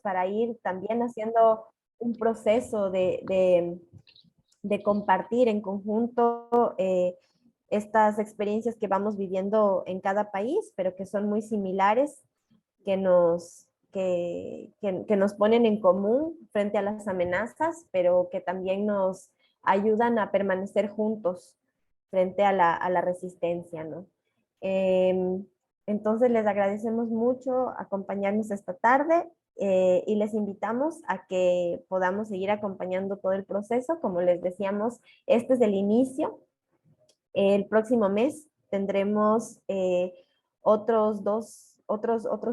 para ir también haciendo un proceso de compartir en conjunto estas experiencias que vamos viviendo en cada país, pero que son muy similares, que nos ponen en común frente a las amenazas, pero que también nos ayudan a permanecer juntos frente a la resistencia, ¿no? Entonces les agradecemos mucho acompañarnos esta tarde y les invitamos a que podamos seguir acompañando todo el proceso. Como les decíamos, este es el inicio. El próximo mes tendremos otros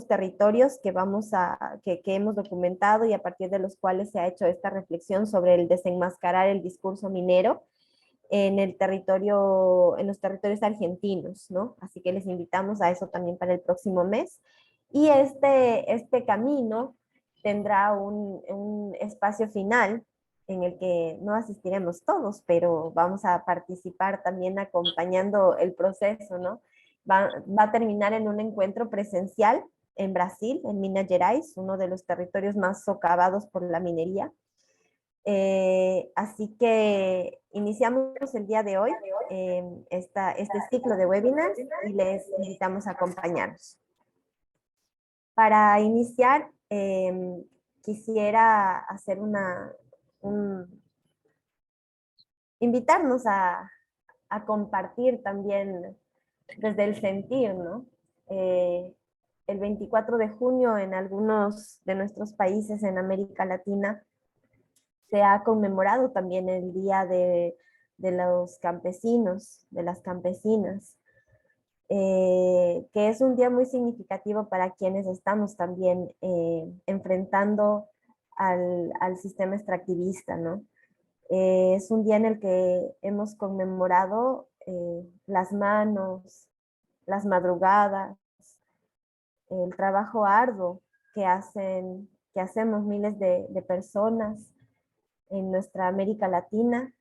territorios que hemos documentado y a partir de los cuales se ha hecho esta reflexión sobre el desenmascarar el discurso minero en los territorios argentinos, ¿no? Así que les invitamos a eso también para el próximo mes. Y este camino tendrá un espacio final en el que no asistiremos todos, pero vamos a participar también acompañando el proceso, ¿no? Va a terminar en un encuentro presencial en Brasil, en Minas Gerais, uno de los territorios más socavados por la minería. Así que iniciamos el día de hoy este ciclo de webinars y les invitamos a acompañarnos. Para iniciar, quisiera hacer invitarnos a compartir también desde el sentir, ¿no? El 24 de junio en algunos de nuestros países en América Latina se ha conmemorado también el Día de los Campesinos, de las Campesinas, que es un día muy significativo para quienes estamos también enfrentando al sistema extractivista, ¿no? Es un día en el que hemos conmemorado las manos, las madrugadas, el trabajo arduo que hacemos miles de personas en nuestra América Latina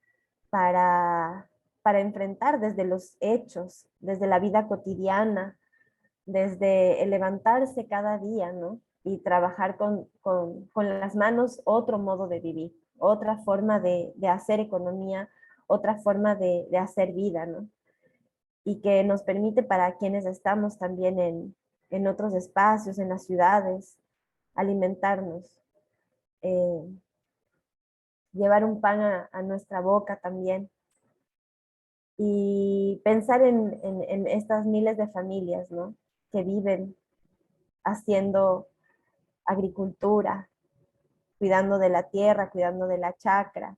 para enfrentar desde los hechos, desde la vida cotidiana, desde el levantarse cada día, ¿no? Y trabajar con las manos otro modo de vivir, otra forma de hacer economía, otra forma de hacer vida, ¿no? Y que nos permite para quienes estamos también en otros espacios, en las ciudades, alimentarnos, llevar un pan a nuestra boca también y pensar en estas miles de familias, ¿no? Que viven haciendo agricultura, cuidando de la tierra, cuidando de la chacra,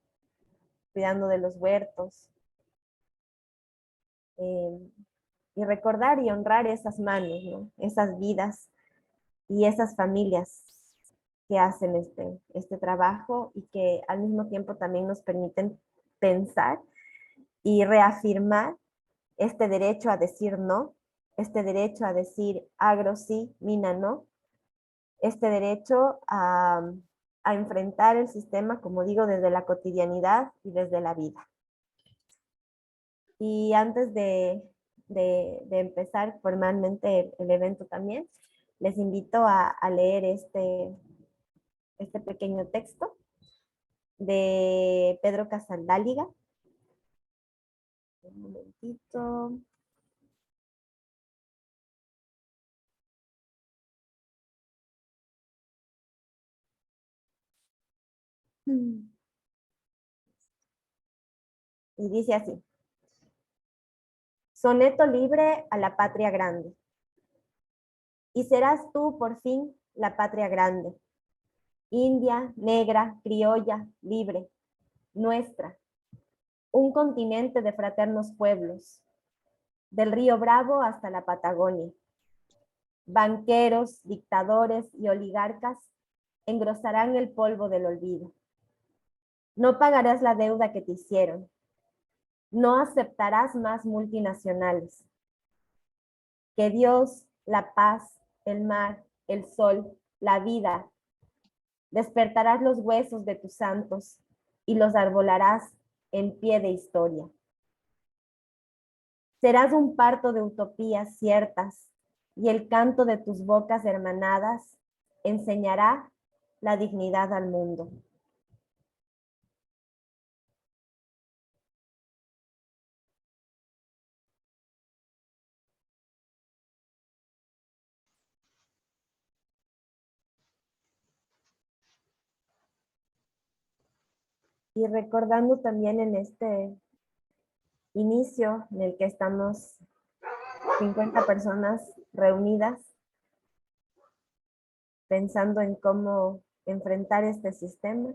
cuidando de los huertos. Y recordar y honrar esas manos, ¿no? Esas vidas y esas familias que hacen este trabajo y que al mismo tiempo también nos permiten pensar y reafirmar este derecho a decir no, este derecho a decir agro sí, mina no, este derecho a enfrentar el sistema, como digo, desde la cotidianidad y desde la vida. Y antes de empezar formalmente el evento también, les invito a leer este pequeño texto de Pedro Casaldáliga. Un momentito. Y dice así: soneto libre a la patria grande. Y serás tú por fin la patria grande, india, negra, criolla, libre, nuestra, un continente de fraternos pueblos, del río Bravo hasta la Patagonia. Banqueros, dictadores y oligarcas engrosarán el polvo del olvido. No pagarás la deuda que te hicieron. No aceptarás más multinacionales. Que Dios, la paz, el mar, el sol, la vida, despertarás los huesos de tus santos y los arbolarás en pie de historia. Serás un parto de utopías ciertas y el canto de tus bocas hermanadas enseñará la dignidad al mundo. Y recordando también en este inicio en el que estamos 50 personas reunidas, pensando en cómo enfrentar este sistema.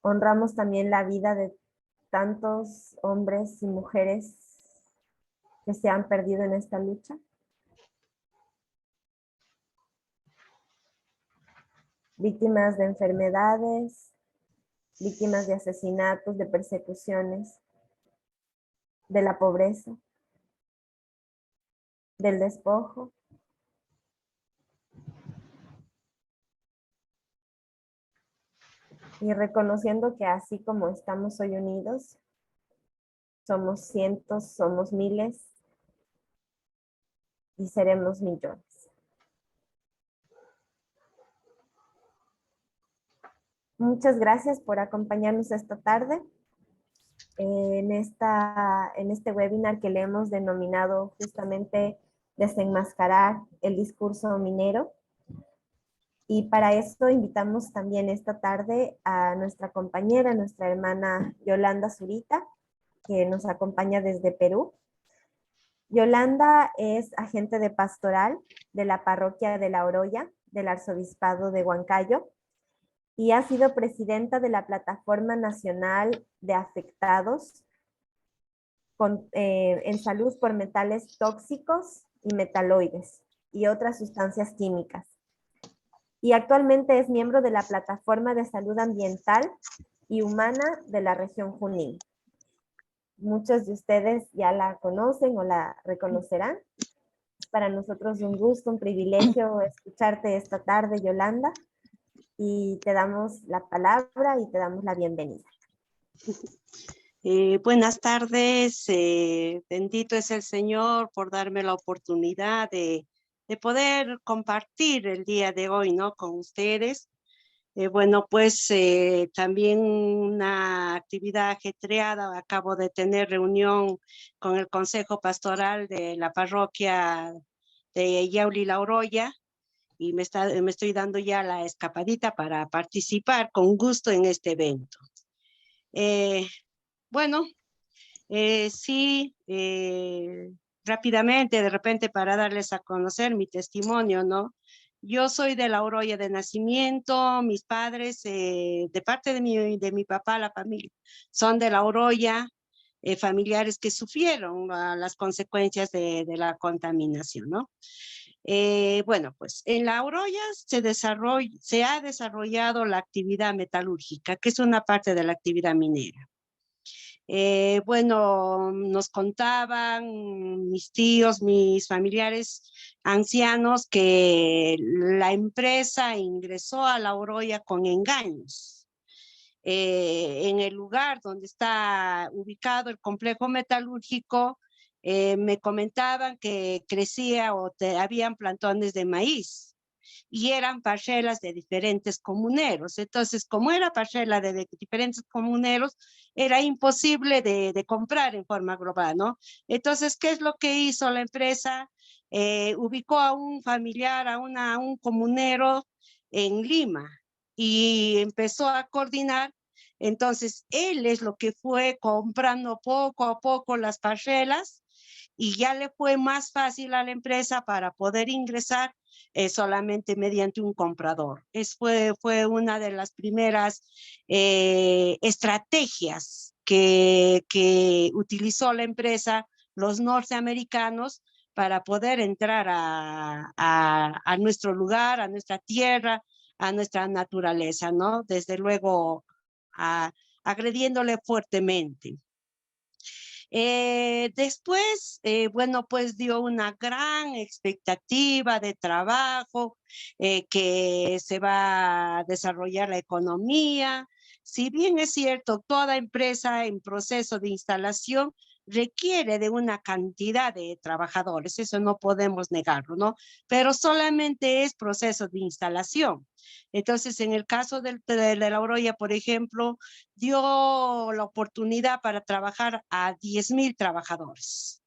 Honramos también la vida de tantos hombres y mujeres que se han perdido en esta lucha. Víctimas de enfermedades, víctimas de asesinatos, de persecuciones, de la pobreza, del despojo. Y reconociendo que así como estamos hoy unidos, somos cientos, somos miles y seremos millones. Muchas gracias por acompañarnos esta tarde en este webinar que le hemos denominado justamente Desenmascarar el discurso minero. Y para esto invitamos también esta tarde a nuestra compañera, nuestra hermana Yolanda Zurita, que nos acompaña desde Perú. Yolanda es agente de pastoral de la parroquia de La Oroya, del Arzobispado de Huancayo, y ha sido presidenta de la Plataforma Nacional de Afectados en Salud por Metales Tóxicos y Metaloides y otras sustancias químicas. Y actualmente es miembro de la Plataforma de Salud Ambiental y Humana de la región Junín. Muchos de ustedes ya la conocen o la reconocerán. Es para nosotros un gusto, un privilegio escucharte esta tarde, Yolanda. Y te damos la palabra y te damos la bienvenida. Buenas tardes, bendito es el Señor por darme la oportunidad de poder compartir el día de hoy, ¿no? Con ustedes. Bueno, pues también una actividad ajetreada. Acabo de tener reunión con el Consejo Pastoral de la parroquia de Yauli La Oroya y me estoy dando ya la escapadita para participar con gusto en este evento. Bueno, sí, rápidamente, de repente para darles a conocer mi testimonio, ¿no? Yo soy de La Oroya de nacimiento, mis padres, de parte de mi papá, la familia, son de La Oroya, familiares que sufrieron las consecuencias de la contaminación, ¿no? Bueno, pues en La Oroya se ha desarrollado la actividad metalúrgica, que es una parte de la actividad minera. Bueno, nos contaban mis tíos, mis familiares ancianos, que la empresa ingresó a La Oroya con engaños. En el lugar donde está ubicado el complejo metalúrgico, me comentaban que crecía habían plantones de maíz y eran parcelas de diferentes comuneros. Entonces, como era parcela de diferentes comuneros, era imposible de comprar en forma global, ¿no? Entonces, ¿qué es lo que hizo la empresa? Ubicó a un familiar, a un comunero en Lima y empezó a coordinar. Entonces, él es lo que fue comprando poco a poco las parcelas y ya le fue más fácil a la empresa para poder ingresar solamente mediante un comprador. Fue una de las primeras estrategias que utilizó la empresa, los norteamericanos, para poder entrar a nuestro lugar, a nuestra tierra, a nuestra naturaleza, ¿no? Desde luego, agrediéndole fuertemente. Después, bueno, pues dio una gran expectativa de trabajo, que se va a desarrollar la economía. Si bien es cierto, toda empresa en proceso de instalación requiere de una cantidad de trabajadores, eso no podemos negarlo, ¿no? Pero solamente es proceso de instalación. Entonces, en el caso de La Oroya, por ejemplo, dio la oportunidad para trabajar a 10.000 trabajadores.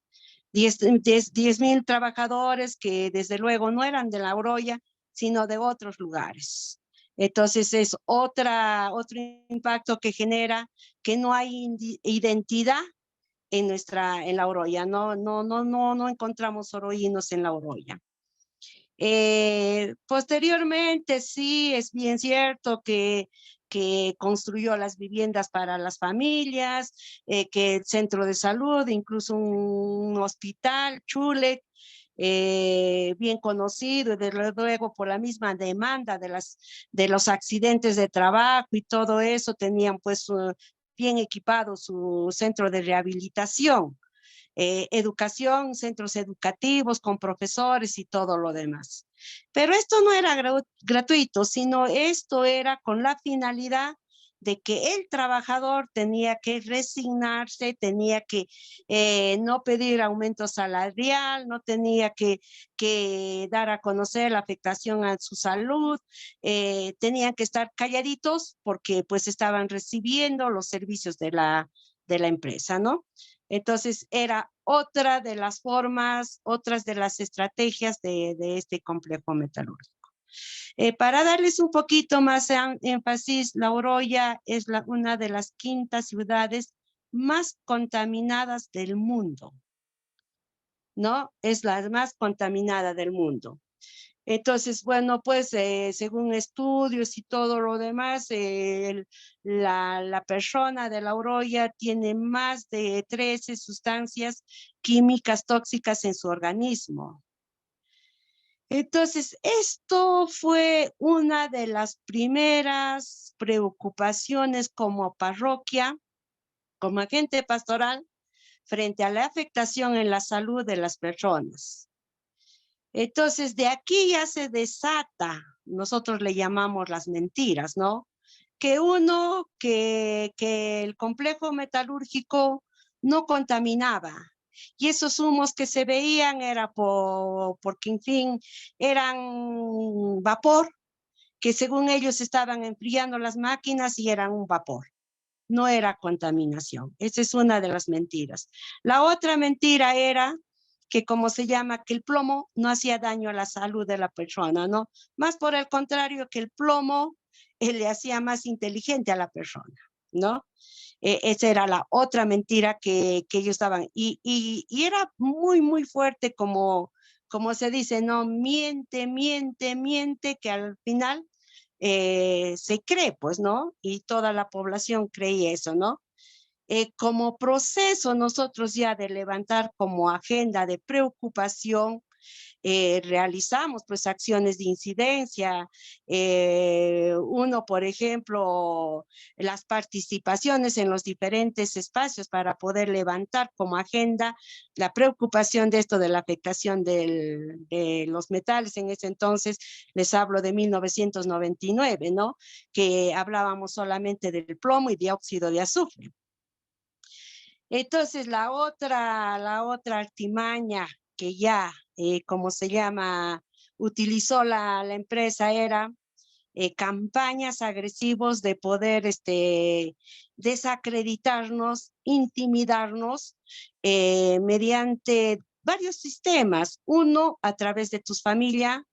10.000 trabajadores que desde luego no eran de La Oroya, sino de otros lugares. Entonces es otro impacto que genera que no hay identidad en La Oroya. No encontramos oroyinos en La Oroya. Posteriormente, sí, es bien cierto que construyó las viviendas para las familias, que el centro de salud, incluso un hospital, Chule, bien conocido, y desde luego por la misma demanda de los accidentes de trabajo y todo eso, tenían pues bien equipado su centro de rehabilitación. Educación, centros educativos con profesores y todo lo demás. Pero esto no era gratuito, sino esto era con la finalidad de que el trabajador tenía que resignarse, tenía que no pedir aumento salarial, no tenía que dar a conocer la afectación a su salud, tenían que estar calladitos porque pues estaban recibiendo los servicios de la empresa, ¿no? Entonces era otra de las formas, otras de las estrategias de este complejo metalúrgico. Para darles un poquito más énfasis, La Oroya es una de las 5ª ciudades más contaminadas del mundo, ¿no? Es la más contaminada del mundo. Entonces, bueno, pues según estudios y todo lo demás, la persona de La Oroya tiene más de 13 sustancias químicas tóxicas en su organismo. Entonces, esto fue una de las primeras preocupaciones como parroquia, como agente pastoral, frente a la afectación en la salud de las personas. Entonces, de aquí ya se desata, nosotros le llamamos las mentiras, ¿no? Que el complejo metalúrgico no contaminaba. Y esos humos que se veían era porque, en fin, eran vapor, que según ellos estaban enfriando las máquinas y eran un vapor. No era contaminación. Esa es una de las mentiras. La otra mentira era que como se llama, que el plomo no hacía daño a la salud de la persona, ¿no? Más por el contrario, que el plomo le hacía más inteligente a la persona, ¿no? Esa era la otra mentira que ellos daban. Y era muy, muy fuerte como se dice, ¿no? Miente, que al final se cree, pues, ¿no? Y toda la población creía eso, ¿no? Como proceso nosotros ya de levantar como agenda de preocupación, realizamos pues acciones de incidencia. Uno, por ejemplo, las participaciones en los diferentes espacios para poder levantar como agenda la preocupación de esto de la afectación de los metales. En ese entonces les hablo de 1999, ¿no? Que hablábamos solamente del plomo y dióxido de azufre. Entonces, la otra artimaña que ya, como se llama, utilizó la empresa era campañas agresivos de poder desacreditarnos, intimidarnos mediante varios sistemas. Uno, a través de tu familia,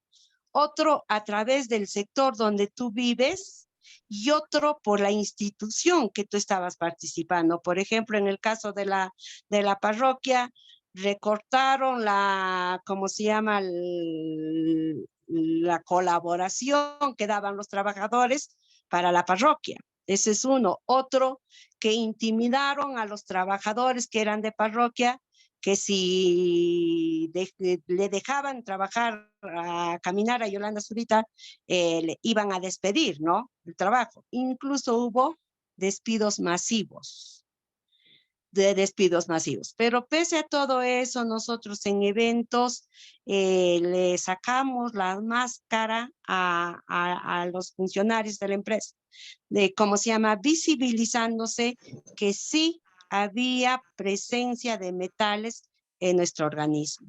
otro a través del sector donde tú vives y otro por la institución que tú estabas participando. Por ejemplo, en el caso de la parroquia, recortaron ¿cómo se llama? La colaboración que daban los trabajadores para la parroquia. Ese es uno. Otro, que intimidaron a los trabajadores que eran de parroquia, que si le dejaban trabajar, a caminar a Yolanda Zurita, le iban a despedir, ¿no? El trabajo. Incluso hubo despidos masivos. Pero pese a todo eso, nosotros en eventos le sacamos la máscara a los funcionarios de la empresa, de cómo se llama, visibilizándose que sí había presencia de metales en nuestro organismo.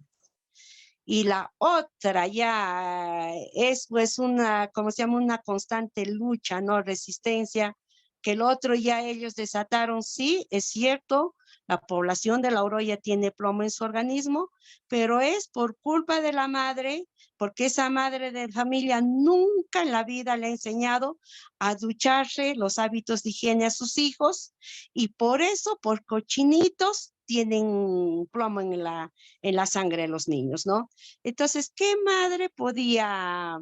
Y la otra ya es pues una, ¿cómo se llama? Una constante lucha, ¿no? Resistencia, que el otro ya ellos desataron, sí, es cierto, la población de la Oroya tiene plomo en su organismo, pero es por culpa de la madre, porque esa madre de familia nunca en la vida le ha enseñado a ducharse, los hábitos de higiene a sus hijos, y por eso, por cochinitos, tienen plomo en la sangre de los niños, ¿no? Entonces, ¿qué madre podía,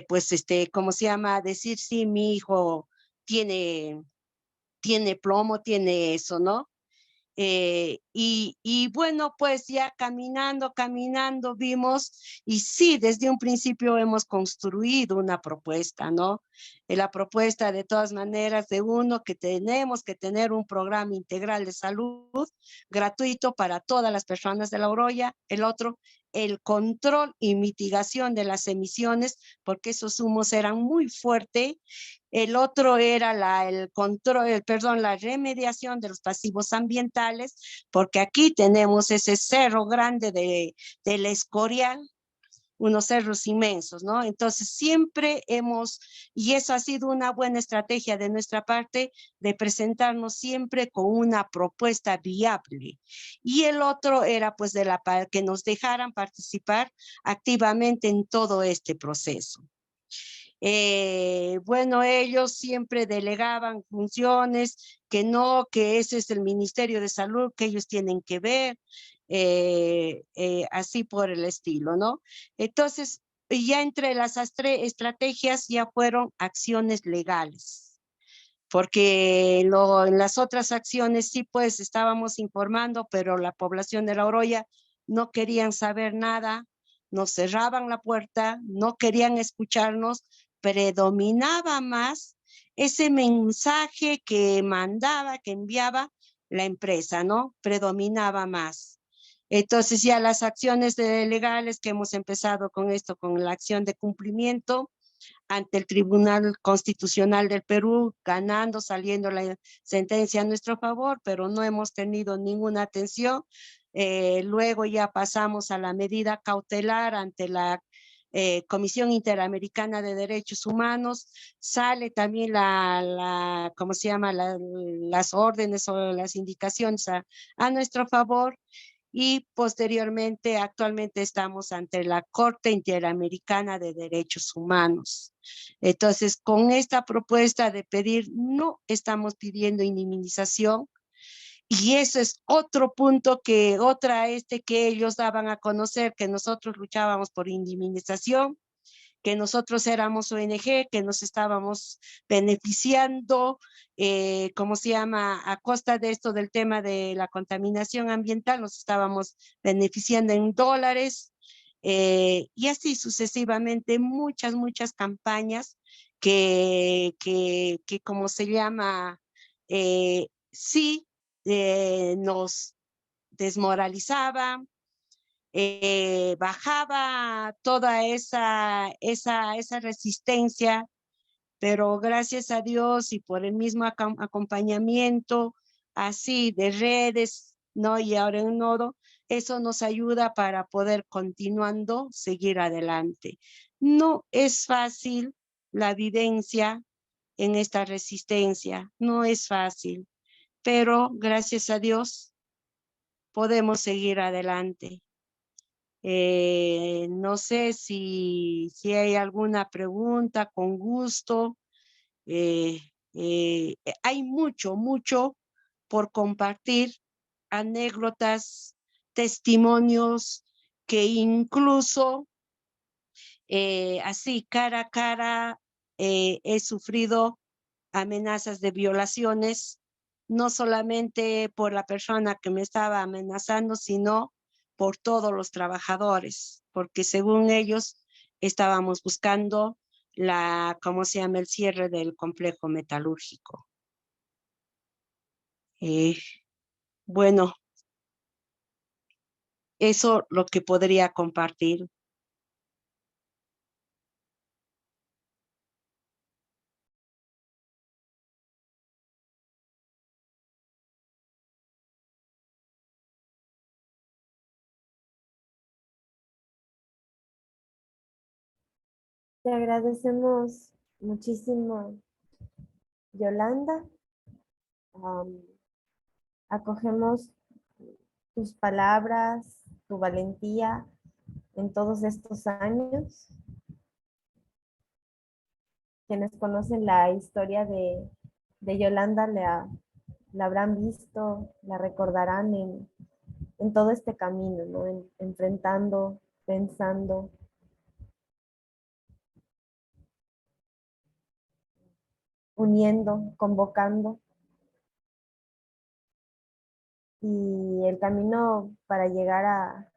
pues, ¿cómo se llama? Decir, sí, mi hijo tiene, tiene plomo, tiene eso, ¿no? Y bueno, pues ya caminando, vimos, y sí, desde un principio hemos construido una propuesta, ¿no? La propuesta de todas maneras de uno que tenemos que tener un programa integral de salud gratuito para todas las personas de la Oroya, el otro, el control y mitigación de las emisiones, porque esos humos eran muy fuertes. El otro era el control, perdón, la remediación de los pasivos ambientales, porque aquí tenemos ese cerro grande del Escorial, unos cerros inmensos, ¿no? Entonces siempre y eso ha sido una buena estrategia de nuestra parte, de presentarnos siempre con una propuesta viable. Y el otro era pues que nos dejaran participar activamente en todo este proceso. Bueno, ellos siempre delegaban funciones, que no, que ese es el Ministerio de Salud, que ellos tienen que ver, así por el estilo, ¿no? Entonces, ya entre las estrategias ya fueron acciones legales, porque en las otras acciones sí, pues estábamos informando, pero la población de La Oroya no querían saber nada, nos cerraban la puerta, no querían escucharnos, predominaba más ese mensaje que mandaba, que enviaba la empresa, ¿no? Predominaba más. Entonces ya las acciones legales que hemos empezado con esto, con la acción de cumplimiento, ante el Tribunal Constitucional del Perú, ganando, saliendo la sentencia a nuestro favor, pero no hemos tenido ninguna atención. Luego ya pasamos a la medida cautelar ante la Comisión Interamericana de Derechos Humanos, sale también ¿cómo se llama? Las órdenes o las indicaciones a nuestro favor, y posteriormente actualmente estamos ante la Corte Interamericana de Derechos Humanos. Entonces, con esta propuesta de pedir, no estamos pidiendo indemnización, y eso es otro punto que ellos daban a conocer, que nosotros luchábamos por indemnización, que nosotros éramos ONG, que nos estábamos beneficiando, ¿cómo se llama? A costa de esto del tema de la contaminación ambiental, nos estábamos beneficiando en dólares, y así sucesivamente muchas campañas que ¿cómo se llama? Sí, nos desmoralizaban, bajaba toda esa resistencia, pero gracias a Dios y por el mismo acompañamiento así de redes, ¿no? Y ahora en Nodo, eso nos ayuda para poder continuando, seguir adelante. No es fácil la vivencia en esta resistencia, no es fácil, pero gracias a Dios podemos seguir adelante. No sé si hay alguna pregunta, con gusto. Eh, Hay mucho por compartir, anécdotas, testimonios, que incluso así cara a cara he sufrido amenazas de violaciones, no solamente por la persona que me estaba amenazando, sino por todos los trabajadores, porque según ellos estábamos buscando ¿cómo se llama? El cierre del complejo metalúrgico. Eh, bueno, eso lo que podría compartir. Te agradecemos muchísimo, Yolanda. Am, Acogemos tus palabras, tu valentía en todos estos años. Quienes conocen la historia de Yolanda la habrán visto, la recordarán en todo este camino, ¿no? Enfrentando, pensando, uniendo, convocando. Y el camino para llegar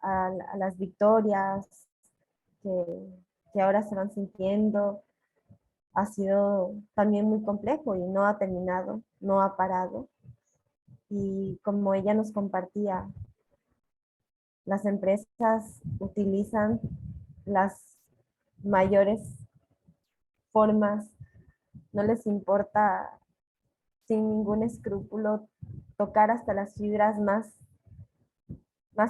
a las victorias que, que ahora se van sintiendo ha sido también muy complejo y no ha terminado, no ha parado. Y como ella nos compartía, las empresas utilizan las mayores formas, no les importa sin ningún escrúpulo tocar hasta las fibras más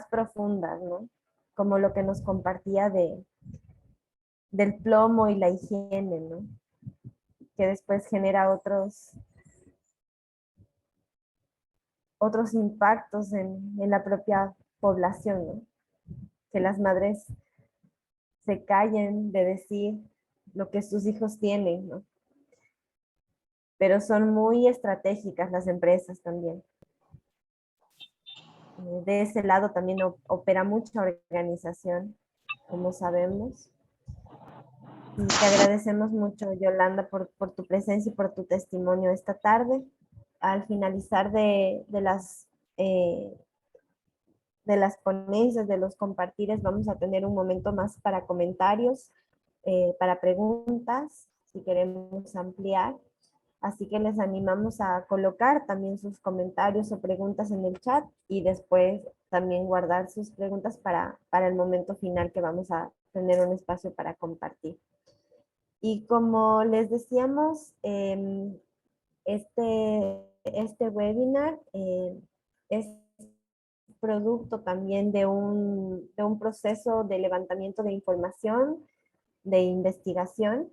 profundas, ¿no? Como lo que nos compartía del plomo y la higiene, ¿no? Que después genera otros impactos en la propia población, ¿no? Que las madres se callen de decir lo que sus hijos tienen, ¿no? Pero son muy estratégicas las empresas también. De ese lado también opera mucha organización, como sabemos. Y te agradecemos mucho, Yolanda, por tu presencia y por tu testimonio esta tarde. Al finalizar eh, de las ponencias, de los compartires, vamos a tener un momento más para comentarios, para preguntas, si queremos ampliar. Así que les animamos a colocar también sus comentarios o preguntas en el chat y después también guardar sus preguntas para el momento final que vamos a tener un espacio para compartir. Y como les decíamos, este webinar es producto también de un proceso de levantamiento de información, de investigación,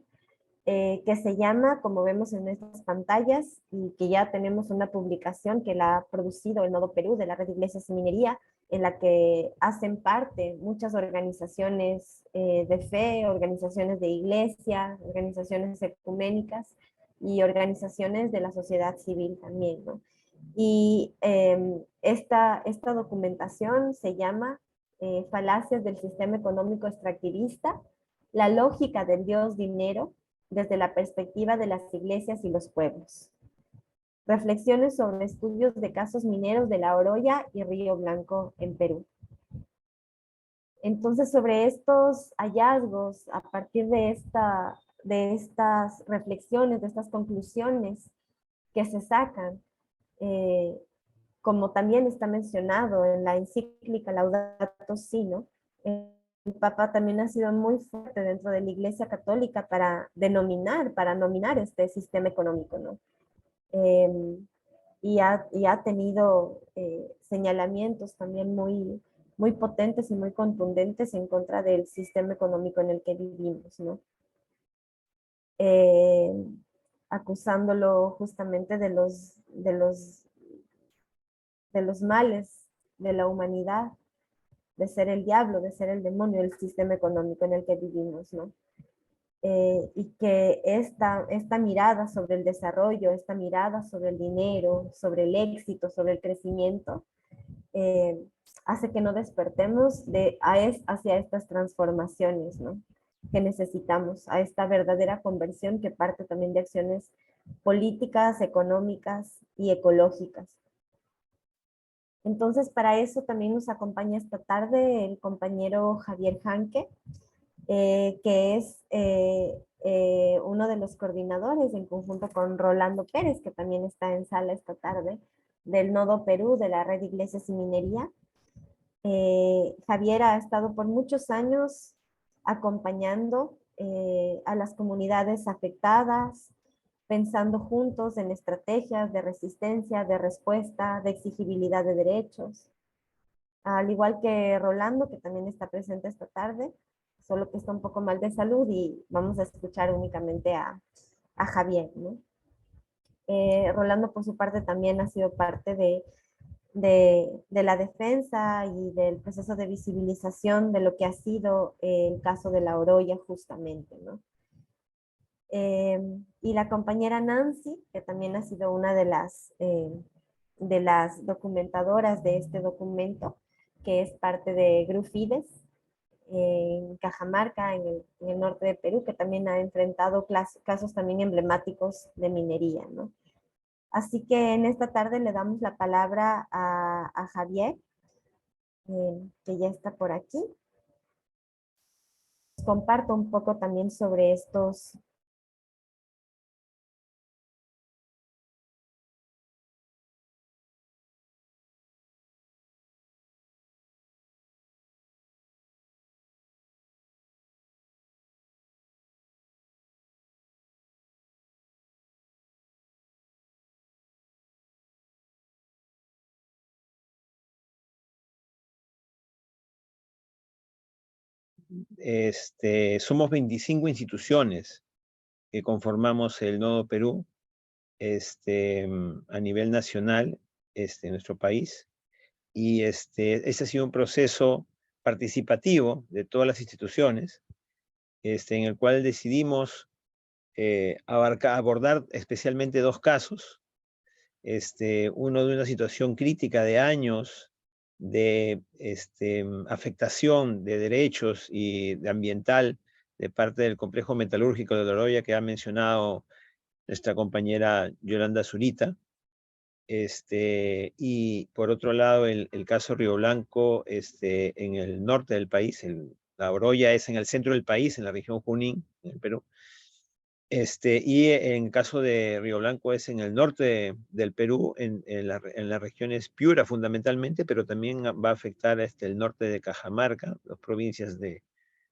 que se llama, como vemos en estas pantallas, y que ya tenemos una publicación que la ha producido el Nodo Perú de la Red de Iglesias y Minería, en la que hacen parte muchas organizaciones de fe, organizaciones de iglesia, organizaciones ecuménicas y organizaciones de la sociedad civil también, ¿no? Y esta documentación se llama Falacias del Sistema Económico Extractivista, la lógica del Dios dinero desde la perspectiva de las iglesias y los pueblos. Reflexiones sobre estudios de casos mineros de La Oroya y Río Blanco en Perú. Entonces, sobre estos hallazgos, a partir de estas reflexiones, de estas conclusiones que se sacan, eh, como también está mencionado en la encíclica Laudato Si, ¿no? El Papa también ha sido muy fuerte dentro de la Iglesia Católica para nominar este sistema económico, ¿no? Eh, y ha tenido señalamientos también muy potentes y muy contundentes en contra del sistema económico en el que vivimos, ¿no? Eh, Acusándolo justamente de los males de la humanidad, de ser el diablo, de ser el demonio del sistema económico en el que vivimos, ¿no? Y que esta mirada sobre el desarrollo, esta mirada sobre el dinero, sobre el éxito, sobre el crecimiento, eh, hace que no despertemos hacia estas transformaciones, ¿no? Que necesitamos, a esta verdadera conversión que parte también de acciones políticas, económicas y ecológicas. Entonces, para eso también nos acompaña esta tarde el compañero Javier Janque, que es uno de los coordinadores en conjunto con Rolando Pérez, que también está en sala esta tarde, del Nodo Perú, de la Red de Iglesias y Minería. Javier ha estado por muchos años acompañando a las comunidades afectadas, pensando juntos en estrategias de resistencia, de respuesta, de exigibilidad de derechos. Al igual que Rolando, que también está presente esta tarde, solo que está un poco mal de salud y vamos a escuchar únicamente a Javier, ¿no? Rolando, por su parte, también ha sido parte de la defensa y del proceso de visibilización de lo que ha sido el caso de la Oroya, justamente, ¿no? Y la compañera Nancy, que también ha sido una de las documentadoras de este documento, que es parte de Grufides, en Cajamarca, en el norte de Perú, que también ha enfrentado casos también emblemáticos de minería, ¿no? Así que en esta tarde le damos la palabra a Javier, que ya está por aquí. Comparto un poco también sobre estos. Somos 25 instituciones que conformamos el Nodo Perú a nivel nacional en nuestro país. Y ese ha sido un proceso participativo de todas las instituciones, en el cual decidimos abordar especialmente dos casos. Uno de una situación crítica de años de afectación de derechos y de ambiental de parte del complejo metalúrgico de Oroya que ha mencionado nuestra compañera Yolanda Zurita. Y por otro lado, el caso Río Blanco en el norte del país. La Oroya es en el centro del país, en la región Junín, en el Perú. Y en caso de Río Blanco es en el norte del Perú, en las regiones Piura fundamentalmente, pero también va a afectar el norte de Cajamarca, las provincias de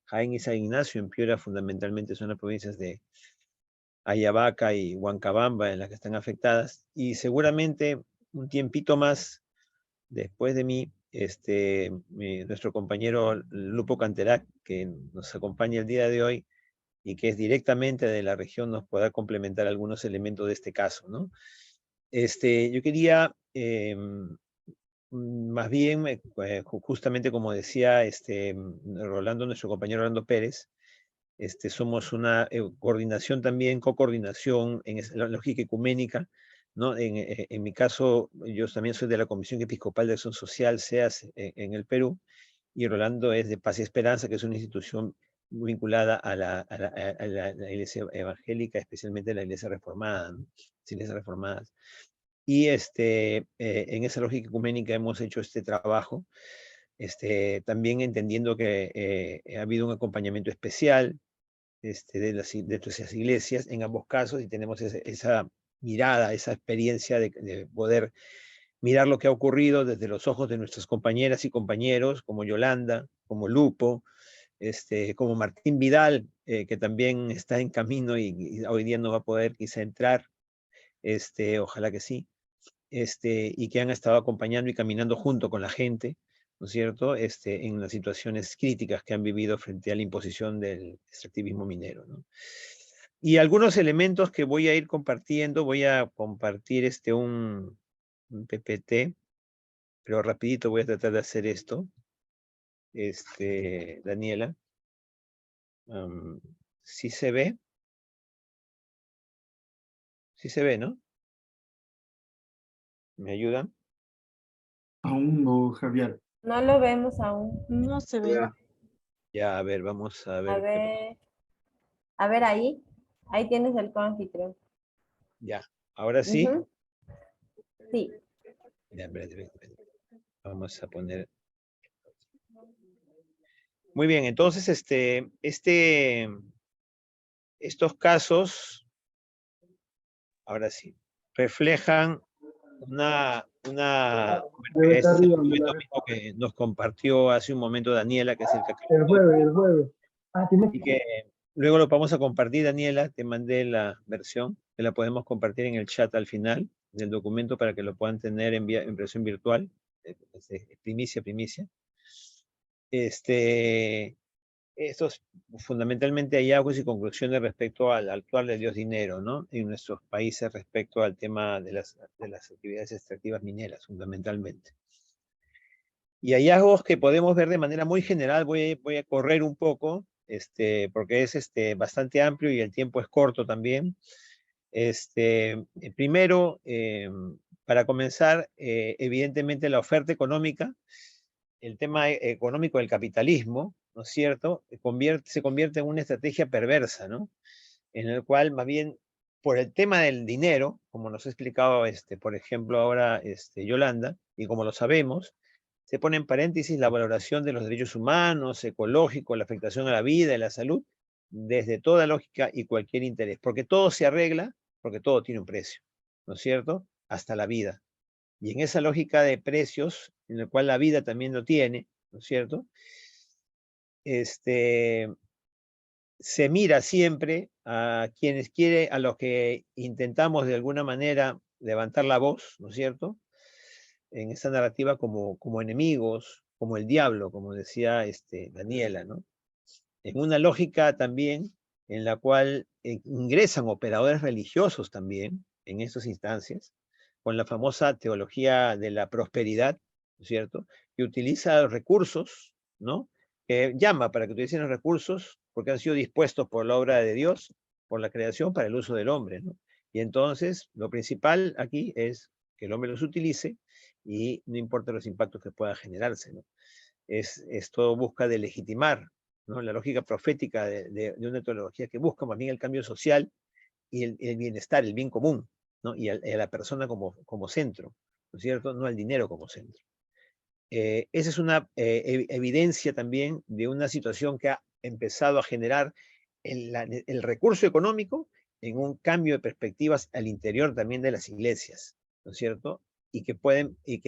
Jaén y San Ignacio. En Piura fundamentalmente son las provincias de Ayabaca y Huancabamba en las que están afectadas. Y seguramente un tiempito más después de mí, nuestro compañero Lupo Canterac, que nos acompaña el día de hoy, y que es directamente de la región, nos pueda complementar algunos elementos de este caso, ¿no? Yo quería, más bien, justamente como decía Rolando, nuestro compañero Rolando Pérez, somos una coordinación también, co-coordinación en la lógica ecuménica, ¿no? En mi caso, yo también soy de la Comisión Episcopal de Acción Social, SEAS, en el Perú, y Rolando es de Paz y Esperanza, que es una institución vinculada a la iglesia evangélica, especialmente la iglesia reformada, ¿no? Las iglesias reformadas. Y en esa lógica ecuménica hemos hecho este trabajo, también entendiendo que ha habido un acompañamiento especial de todas esas iglesias en ambos casos, y tenemos esa mirada, esa experiencia de poder mirar lo que ha ocurrido desde los ojos de nuestras compañeras y compañeros, como Yolanda, como Lupo, como Martín Vidal, que también está en camino y hoy día no va a poder quizá entrar, ojalá que sí, y que han estado acompañando y caminando junto con la gente, ¿no es cierto?, en las situaciones críticas que han vivido frente a la imposición del extractivismo minero, ¿no? Y algunos elementos que voy a ir compartiendo, voy a compartir un PPT, pero rapidito voy a tratar de hacer esto, Daniela. ¿Sí se ve? Sí se ve, ¿no? ¿Me ayudan? Aún no, Javier. No lo vemos aún. No se ve. Ya. Ya, a ver, vamos a ver. A ver ahí. Ahí tienes el coanfitrión. Ya, ahora sí. Ujú. Sí. Ya, espérate. Vamos a poner. Muy bien, entonces estos casos, ahora sí, reflejan Debe este estar es el arriba. documento mismo que nos compartió hace un momento Daniela, que es el que El jueves. Ah, tiene y que luego lo vamos a compartir, Daniela. Te mandé la versión, que la podemos compartir en el chat al final del documento para que lo puedan tener en versión virtual, primicia. estos fundamentalmente hallazgos y conclusiones respecto al actuar del dios dinero, ¿no? En nuestros países respecto al tema de las actividades extractivas mineras, fundamentalmente. Y hallazgos que podemos ver de manera muy general, voy a correr un poco, porque es bastante amplio y el tiempo es corto también. Primero, para comenzar, evidentemente la oferta económica, el tema económico del capitalismo, ¿no es cierto?, se convierte en una estrategia perversa, ¿no? En el cual, más bien, por el tema del dinero, como nos ha explicado, por ejemplo, ahora Yolanda, y como lo sabemos, se pone en paréntesis la valoración de los derechos humanos, ecológicos, la afectación a la vida y la salud, desde toda lógica y cualquier interés, porque todo se arregla, porque todo tiene un precio, ¿no es cierto?, hasta la vida. Y en esa lógica de precios, en la cual la vida también lo tiene, ¿no es cierto?, se mira siempre a quienes a los que intentamos de alguna manera levantar la voz, ¿no es cierto?, en esa narrativa como enemigos, como el diablo, como decía Daniela, ¿no? En una lógica también en la cual ingresan operadores religiosos también en estas instancias, con la famosa teología de la prosperidad, ¿no es cierto?, que utiliza los recursos, ¿no?, que llama para que utilicen los recursos porque han sido dispuestos por la obra de Dios, por la creación, para el uso del hombre, ¿no? Y entonces, lo principal aquí es que el hombre los utilice y no importa los impactos que puedan generarse, ¿no? Esto busca de legitimar, ¿no?, la lógica profética de una teología que busca más bien el cambio social y el bienestar, el bien común, ¿no?, y a la persona como centro, ¿no es cierto?, no al dinero como centro. Esa es una evidencia también de una situación que ha empezado a generar el recurso económico en un cambio de perspectivas al interior también de las iglesias, ¿no es cierto?, y que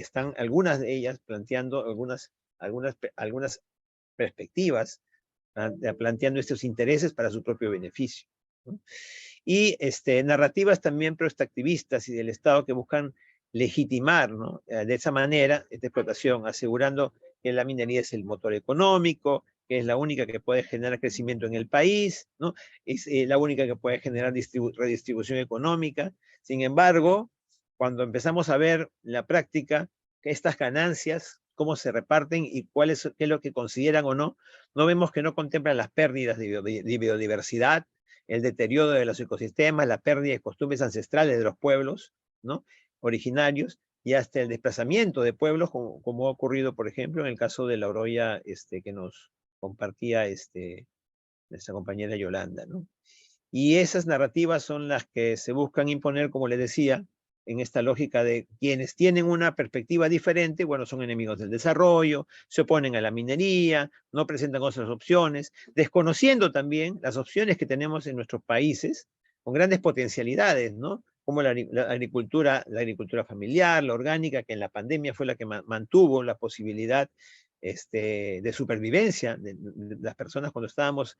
están algunas de ellas planteando algunas perspectivas, planteando estos intereses para su propio beneficio, ¿no? Y narrativas también proextractivistas y del Estado que buscan legitimar, ¿no?, de esa manera esta explotación, asegurando que la minería es el motor económico, que es la única que puede generar crecimiento en el país, ¿no?, es la única que puede generar redistribución económica. Sin embargo, cuando empezamos a ver la práctica, que estas ganancias, cómo se reparten y qué es lo que consideran o no, no vemos que no contemplan las pérdidas de biodiversidad, el deterioro de los ecosistemas, la pérdida de costumbres ancestrales de los pueblos, ¿no?, originarios, y hasta el desplazamiento de pueblos, como ha ocurrido, por ejemplo, en el caso de la Oroya que nos compartía nuestra compañera Yolanda, ¿no? Y esas narrativas son las que se buscan imponer, como les decía, en esta lógica de quienes tienen una perspectiva diferente, bueno, son enemigos del desarrollo, se oponen a la minería, no presentan otras opciones, desconociendo también las opciones que tenemos en nuestros países, con grandes potencialidades, ¿no?, como la agricultura familiar, la orgánica, que en la pandemia fue la que mantuvo la posibilidad de supervivencia de las personas cuando estábamos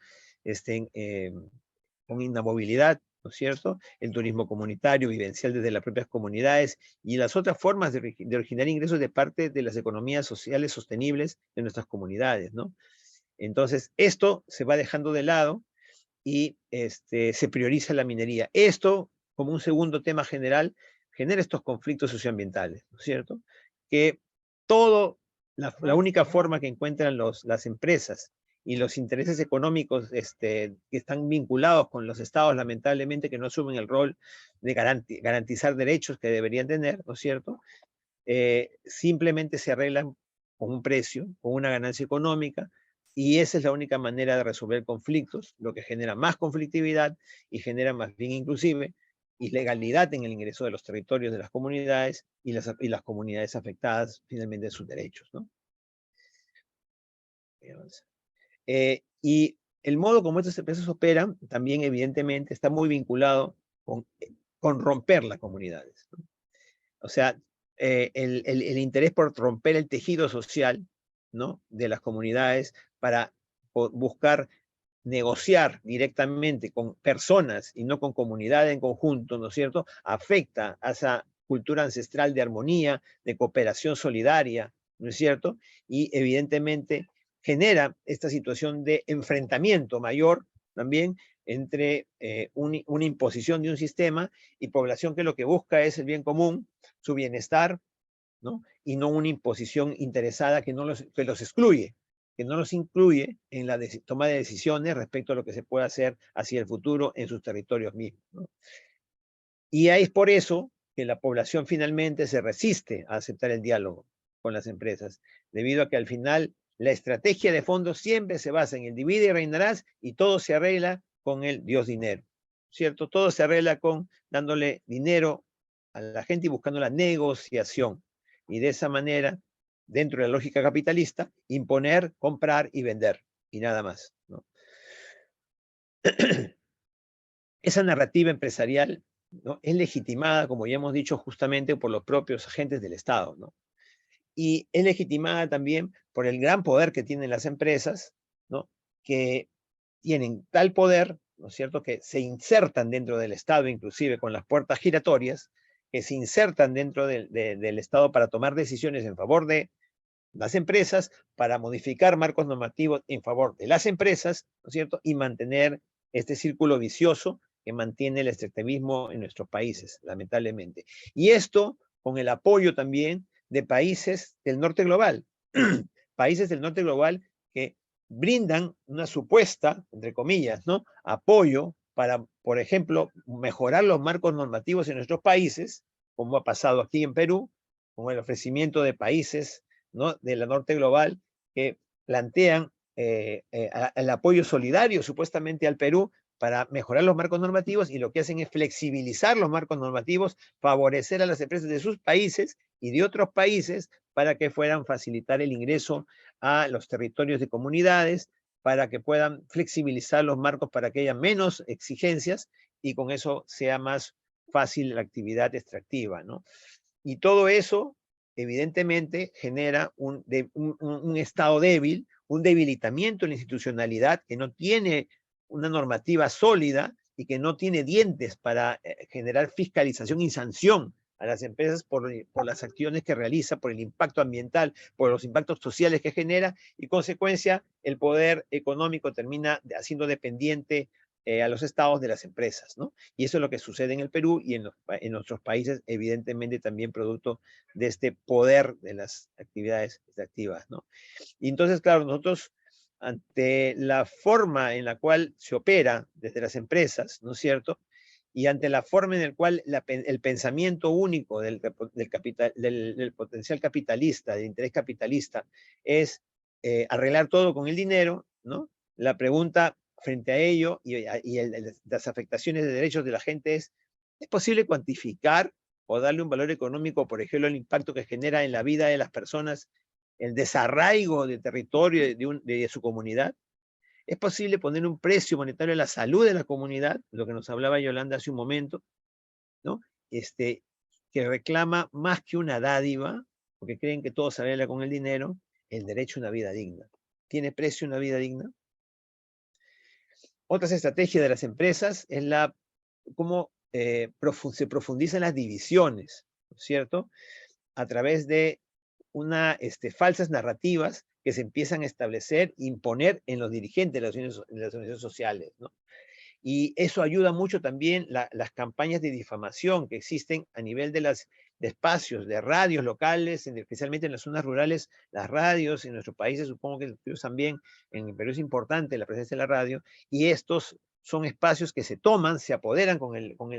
con inamovilidad, ¿no es cierto?, el turismo comunitario, vivencial desde las propias comunidades y las otras formas de originar ingresos de parte de las economías sociales sostenibles de nuestras comunidades, ¿no? Entonces, esto se va dejando de lado y se prioriza la minería. Esto, como un segundo tema general, genera estos conflictos socioambientales, ¿no es cierto?, que la única forma que encuentran las empresas y los intereses económicos que están vinculados con los estados, lamentablemente, que no asumen el rol de garantizar derechos que deberían tener, ¿no es cierto?, simplemente se arreglan con un precio, con una ganancia económica, y esa es la única manera de resolver conflictos, lo que genera más conflictividad y genera más bien inclusive ilegalidad en el ingreso de los territorios de las comunidades y las comunidades afectadas finalmente en sus derechos, ¿no? Y el modo como estas empresas operan también evidentemente está muy vinculado con romper las comunidades, ¿no? O sea, el interés por romper el tejido social, ¿no?, de las comunidades para buscar negociar directamente con personas y no con comunidades en conjunto, ¿no es cierto?, afecta a esa cultura ancestral de armonía, de cooperación solidaria, ¿no es cierto?, y evidentemente genera esta situación de enfrentamiento mayor también entre una imposición de un sistema y población que lo que busca es el bien común, su bienestar, ¿no? Y no una imposición interesada que los excluye, que no los incluye en la toma de decisiones respecto a lo que se puede hacer hacia el futuro en sus territorios mismos, ¿no? Y es por eso que la población finalmente se resiste a aceptar el diálogo con las empresas, debido a que al final la estrategia de fondo siempre se basa en el divide y reinarás y todo se arregla con el Dios dinero, ¿cierto? Todo se arregla con dándole dinero a la gente y buscando la negociación. Y de esa manera, dentro de la lógica capitalista, imponer, comprar y vender, y nada más, ¿no? Esa narrativa empresarial, ¿no?, es legitimada, como ya hemos dicho, justamente por los propios agentes del Estado, ¿no? Y es legitimada también por el gran poder que tienen las empresas, ¿no?, que tienen tal poder, ¿no es cierto?, que se insertan dentro del Estado, inclusive con las puertas giratorias, que se insertan dentro del Estado para tomar decisiones en favor de las empresas, para modificar marcos normativos en favor de las empresas, ¿no es cierto?, y mantener este círculo vicioso que mantiene el extractivismo en nuestros países, lamentablemente. Y esto con el apoyo también de países del norte global, países del norte global que brindan una supuesta, entre comillas, ¿no?, apoyo para, por ejemplo, mejorar los marcos normativos en nuestros países, como ha pasado aquí en Perú, con el ofrecimiento de países, ¿no?, de la norte global que plantean el apoyo solidario supuestamente al Perú para mejorar los marcos normativos, y lo que hacen es flexibilizar los marcos normativos, favorecer a las empresas de sus países y de otros países para que puedan facilitar el ingreso a los territorios de comunidades, para que puedan flexibilizar los marcos para que haya menos exigencias y con eso sea más fácil la actividad extractiva, ¿no? Y todo eso, evidentemente, genera un Estado débil, un debilitamiento en la institucionalidad que no tiene una normativa sólida y que no tiene dientes para generar fiscalización y sanción a las empresas por las acciones que realiza, por el impacto ambiental, por los impactos sociales que genera, y consecuencia, el poder económico termina haciendo dependiente a los estados de las empresas, ¿no? Y eso es lo que sucede en el Perú y en nuestros países, evidentemente también producto de este poder de las actividades extractivas, ¿no? Y entonces, claro, nosotros, ante la forma en la cual se opera desde las empresas, ¿no es cierto?, y ante la forma en la cual el pensamiento único del potencial capitalista, del interés capitalista, es arreglar todo con el dinero, ¿no? La pregunta frente a ello y las afectaciones de derechos de la gente ¿es posible cuantificar o darle un valor económico, por ejemplo, el impacto que genera en la vida de las personas, el desarraigo de territorio de su comunidad? ¿Es posible poner un precio monetario a la salud de la comunidad? Lo que nos hablaba Yolanda hace un momento, ¿no? Que reclama más que una dádiva, porque creen que todo se arregla con el dinero, el derecho a una vida digna. ¿Tiene precio una vida digna? Otras estrategias de las empresas es cómo se profundizan las divisiones, ¿no es cierto?, a través de falsas narrativas que se empiezan a establecer, imponer en los dirigentes de las organizaciones sociales, ¿no? Y eso ayuda mucho también las campañas de difamación que existen a nivel de espacios, de radios locales, especialmente en las zonas rurales, las radios en nuestros países, supongo que ellos también, en el Perú es importante la presencia de la radio, y estos son espacios que se toman, se apoderan con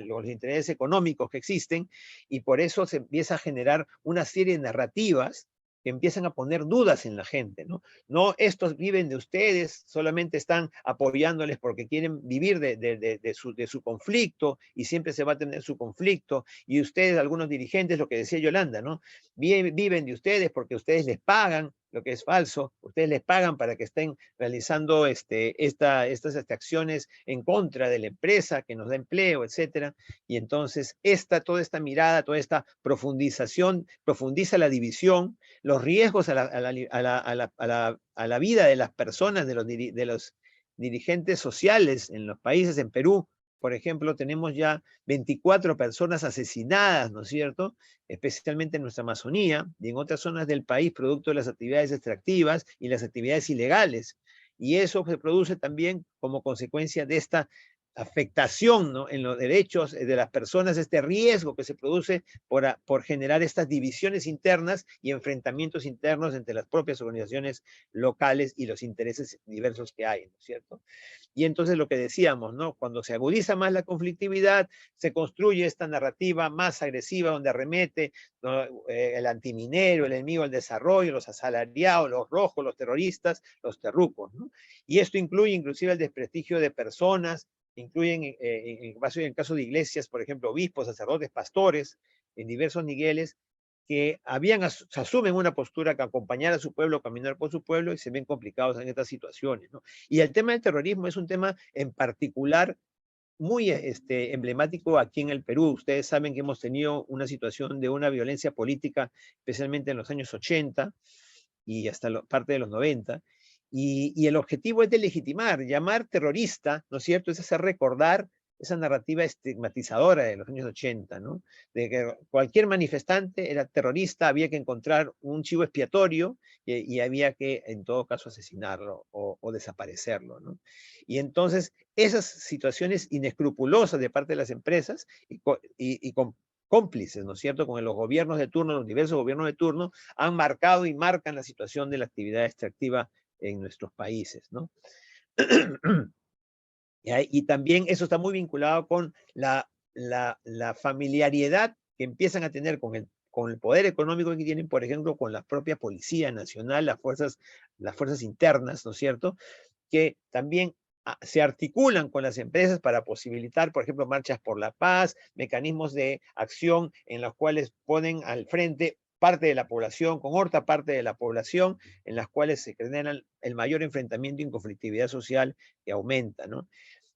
los intereses económicos que existen, y por eso se empieza a generar una serie de narrativas que empiezan a poner dudas en la gente, ¿no? No, estos viven de ustedes, solamente están apoyándoles porque quieren vivir de su conflicto, y siempre se va a tener su conflicto, y ustedes, algunos dirigentes, lo que decía Yolanda, ¿no?, viven de ustedes porque ustedes les pagan, lo que es falso, ustedes les pagan para que estén realizando estas acciones en contra de la empresa que nos da empleo, etcétera. Y entonces toda esta mirada, toda esta profundización, profundiza la división, los riesgos a la vida de las personas, de los dirigentes sociales en los países, en Perú, por ejemplo, tenemos ya 24 personas asesinadas, ¿no es cierto? Especialmente en nuestra Amazonía y en otras zonas del país, producto de las actividades extractivas y las actividades ilegales. Y eso se produce también como consecuencia de esta afectación, ¿no?, en los derechos de las personas, este riesgo que se produce por generar estas divisiones internas y enfrentamientos internos entre las propias organizaciones locales y los intereses diversos que hay, ¿no es cierto? Y entonces lo que decíamos, ¿no? Cuando se agudiza más la conflictividad, se construye esta narrativa más agresiva donde arremete, ¿no?, el antiminero, el enemigo del desarrollo, los asalariados, los rojos, los terroristas, los terrucos, ¿no? Y esto incluye inclusive el desprestigio de personas, incluyen en el caso de iglesias, por ejemplo, obispos, sacerdotes, pastores, en diversos niveles, que asumen una postura que acompañar a su pueblo, caminar por su pueblo, y se ven complicados en estas situaciones, ¿no? Y el tema del terrorismo es un tema en particular muy emblemático aquí en el Perú. Ustedes saben que hemos tenido una situación de una violencia política, especialmente en los años 80 y hasta parte de los 90, y el objetivo es de legitimar, llamar terrorista, ¿no es cierto? Es hacer recordar esa narrativa estigmatizadora de los años 80, ¿no? De que cualquier manifestante era terrorista, había que encontrar un chivo expiatorio y había que, en todo caso, asesinarlo o desaparecerlo, ¿no? Y entonces, esas situaciones inescrupulosas de parte de las empresas y con cómplices, ¿no es cierto?, con los gobiernos de turno, los diversos gobiernos de turno, han marcado y marcan la situación de la actividad extractiva en nuestros países, ¿no? Y también eso está muy vinculado con la familiaridad que empiezan a tener con el poder económico que tienen, por ejemplo, con la propia Policía Nacional, las fuerzas internas, ¿no es cierto?, que también se articulan con las empresas para posibilitar, por ejemplo, marchas por la paz, mecanismos de acción en los cuales ponen al frente parte de la población, con otra parte de la población, en las cuales se generan el mayor enfrentamiento y conflictividad social que aumenta, ¿no?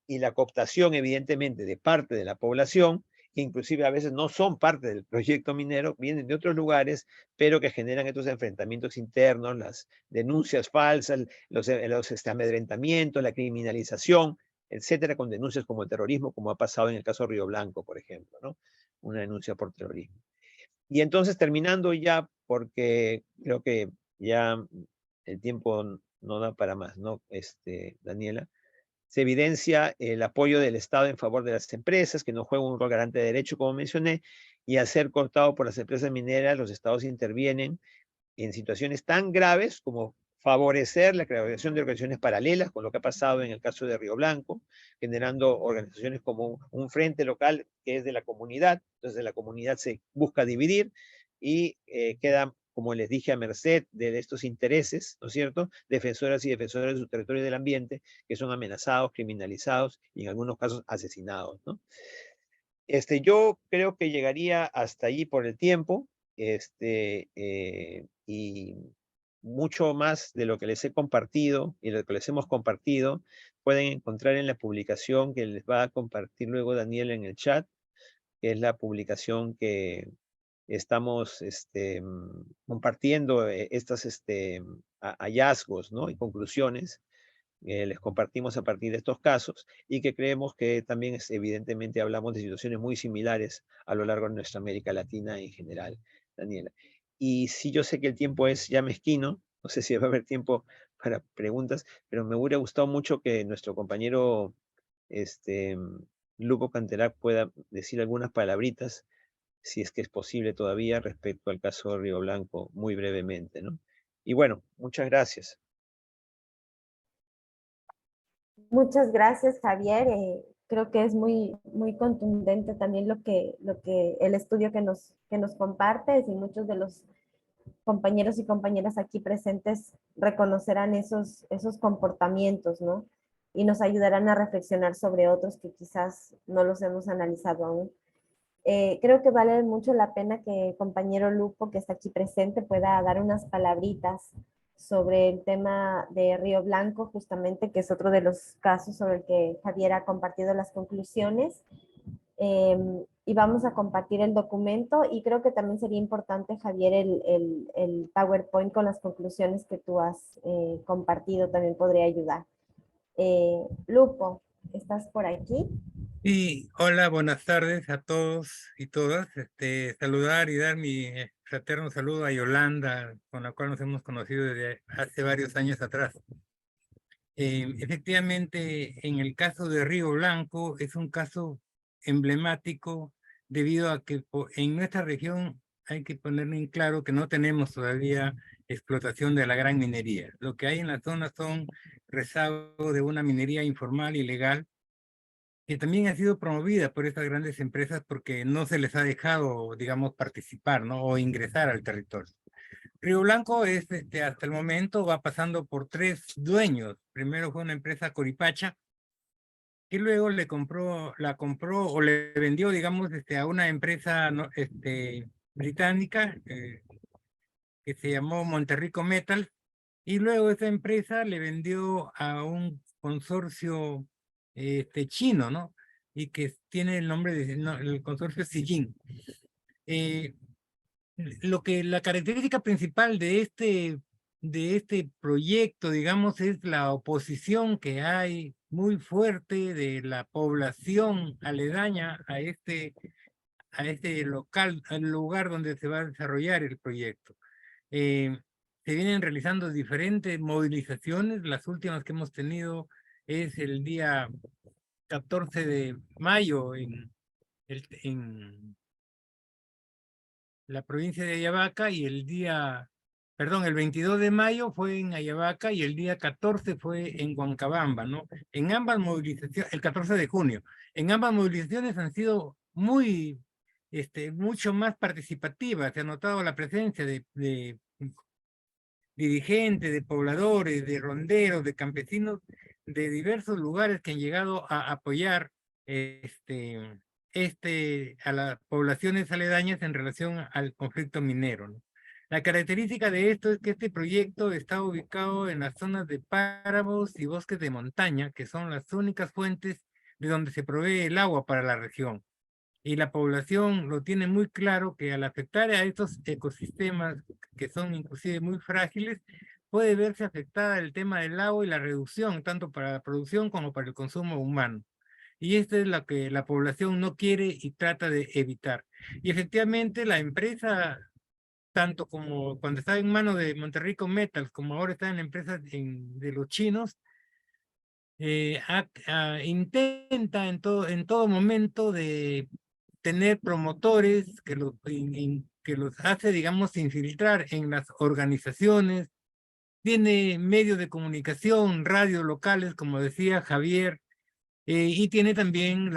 Y la cooptación, evidentemente, de parte de la población, que inclusive a veces no son parte del proyecto minero, vienen de otros lugares, pero que generan estos enfrentamientos internos, las denuncias falsas, los amedrentamientos, la criminalización, etcétera, con denuncias como el terrorismo, como ha pasado en el caso de Río Blanco, por ejemplo, ¿no? Una denuncia por terrorismo. Y entonces, terminando ya, porque creo que ya el tiempo no da para más, ¿no? Daniela, se evidencia el apoyo del Estado en favor de las empresas, que no juegan un rol garante de derecho, como mencioné, y al ser cortado por las empresas mineras, los estados intervienen en situaciones tan graves como favorecer la creación de organizaciones paralelas, con lo que ha pasado en el caso de Río Blanco, generando organizaciones como un frente local que es de la comunidad. Entonces la comunidad se busca dividir y queda, como les dije, a merced de estos intereses, ¿no es cierto?, defensoras y defensores de su territorio y del ambiente, que son amenazados, criminalizados y en algunos casos asesinados, ¿no? Yo creo que llegaría hasta allí por el tiempo, y mucho más de lo que les he compartido y lo que les hemos compartido pueden encontrar en la publicación que les va a compartir luego Daniel en el chat, que es la publicación que estamos compartiendo estos hallazgos, ¿no?, y conclusiones. Les compartimos a partir de estos casos y que creemos que también evidentemente hablamos de situaciones muy similares a lo largo de nuestra América Latina en general, Daniela. Y sí, yo sé que el tiempo es ya mezquino, no sé si va a haber tiempo para preguntas, pero me hubiera gustado mucho que nuestro compañero este, Lupo Canterac pueda decir algunas palabritas, si es que es posible todavía, respecto al caso de Río Blanco, muy brevemente, ¿no? Y bueno, muchas gracias. Muchas gracias, Javier. Creo que es muy, muy contundente también lo que el estudio que nos compartes, y muchos de los compañeros y compañeras aquí presentes reconocerán esos comportamientos, ¿no? Y nos ayudarán a reflexionar sobre otros que quizás no los hemos analizado aún. Creo que vale mucho la pena que el compañero Lupo, que está aquí presente, pueda dar unas palabritas sobre el tema de Río Blanco, justamente, que es otro de los casos sobre el que Javier ha compartido las conclusiones. Y vamos a compartir el documento, y creo que también sería importante, Javier, el PowerPoint con las conclusiones que tú has compartido también podría ayudar. Lupo, ¿estás por aquí? Y hola, buenas tardes a todos y todas. Saludar y dar mi fraterno saludo a Yolanda, con la cual nos hemos conocido desde hace varios años atrás. Efectivamente, en el caso de Río Blanco es un caso emblemático debido a que en nuestra región hay que poner en claro que no tenemos todavía explotación de la gran minería. Lo que hay en la zona son rezagos de una minería informal, ilegal, que también ha sido promovida por estas grandes empresas porque no se les ha dejado, digamos, participar, ¿no? O ingresar al territorio. Río Blanco es, hasta el momento va pasando por 3 dueños. Primero fue una empresa Coripacha, que luego la compró o le vendió, digamos, a una empresa ¿no? británica que se llamó Monterrico Metal, y luego esa empresa le vendió a un consorcio chino, ¿no? Y que tiene el nombre de, no, el consorcio Sijin. La característica principal de este proyecto, digamos, es la oposición que hay muy fuerte de la población aledaña a este local, al lugar donde se va a desarrollar el proyecto. Se vienen realizando diferentes movilizaciones. Las últimas que hemos tenido es el día 14 de mayo en la provincia de Ayabaca, y el 22 de mayo fue en Ayabaca y el día 14 fue en Huancabamba, ¿no? En ambas movilizaciones, el 14 de junio, en ambas movilizaciones han sido mucho más participativas. Se ha notado la presencia de dirigentes, de pobladores, de ronderos, de campesinos de diversos lugares que han llegado a apoyar a las poblaciones aledañas en relación al conflicto minero, ¿no? La característica de esto es que este proyecto está ubicado en las zonas de páramos y bosques de montaña, que son las únicas fuentes de donde se provee el agua para la región. Y la población lo tiene muy claro, que al afectar a estos ecosistemas que son inclusive muy frágiles, puede verse afectada el tema del agua y la reducción, tanto para la producción como para el consumo humano. Y esto es lo que la población no quiere y trata de evitar. Y efectivamente la empresa, tanto como cuando estaba en manos de Monterrico Metals, como ahora está en la empresa de los chinos, intenta en todo momento de tener promotores que los hace, digamos, infiltrar en las organizaciones. Tiene medios de comunicación, radios locales, como decía Javier, y tiene también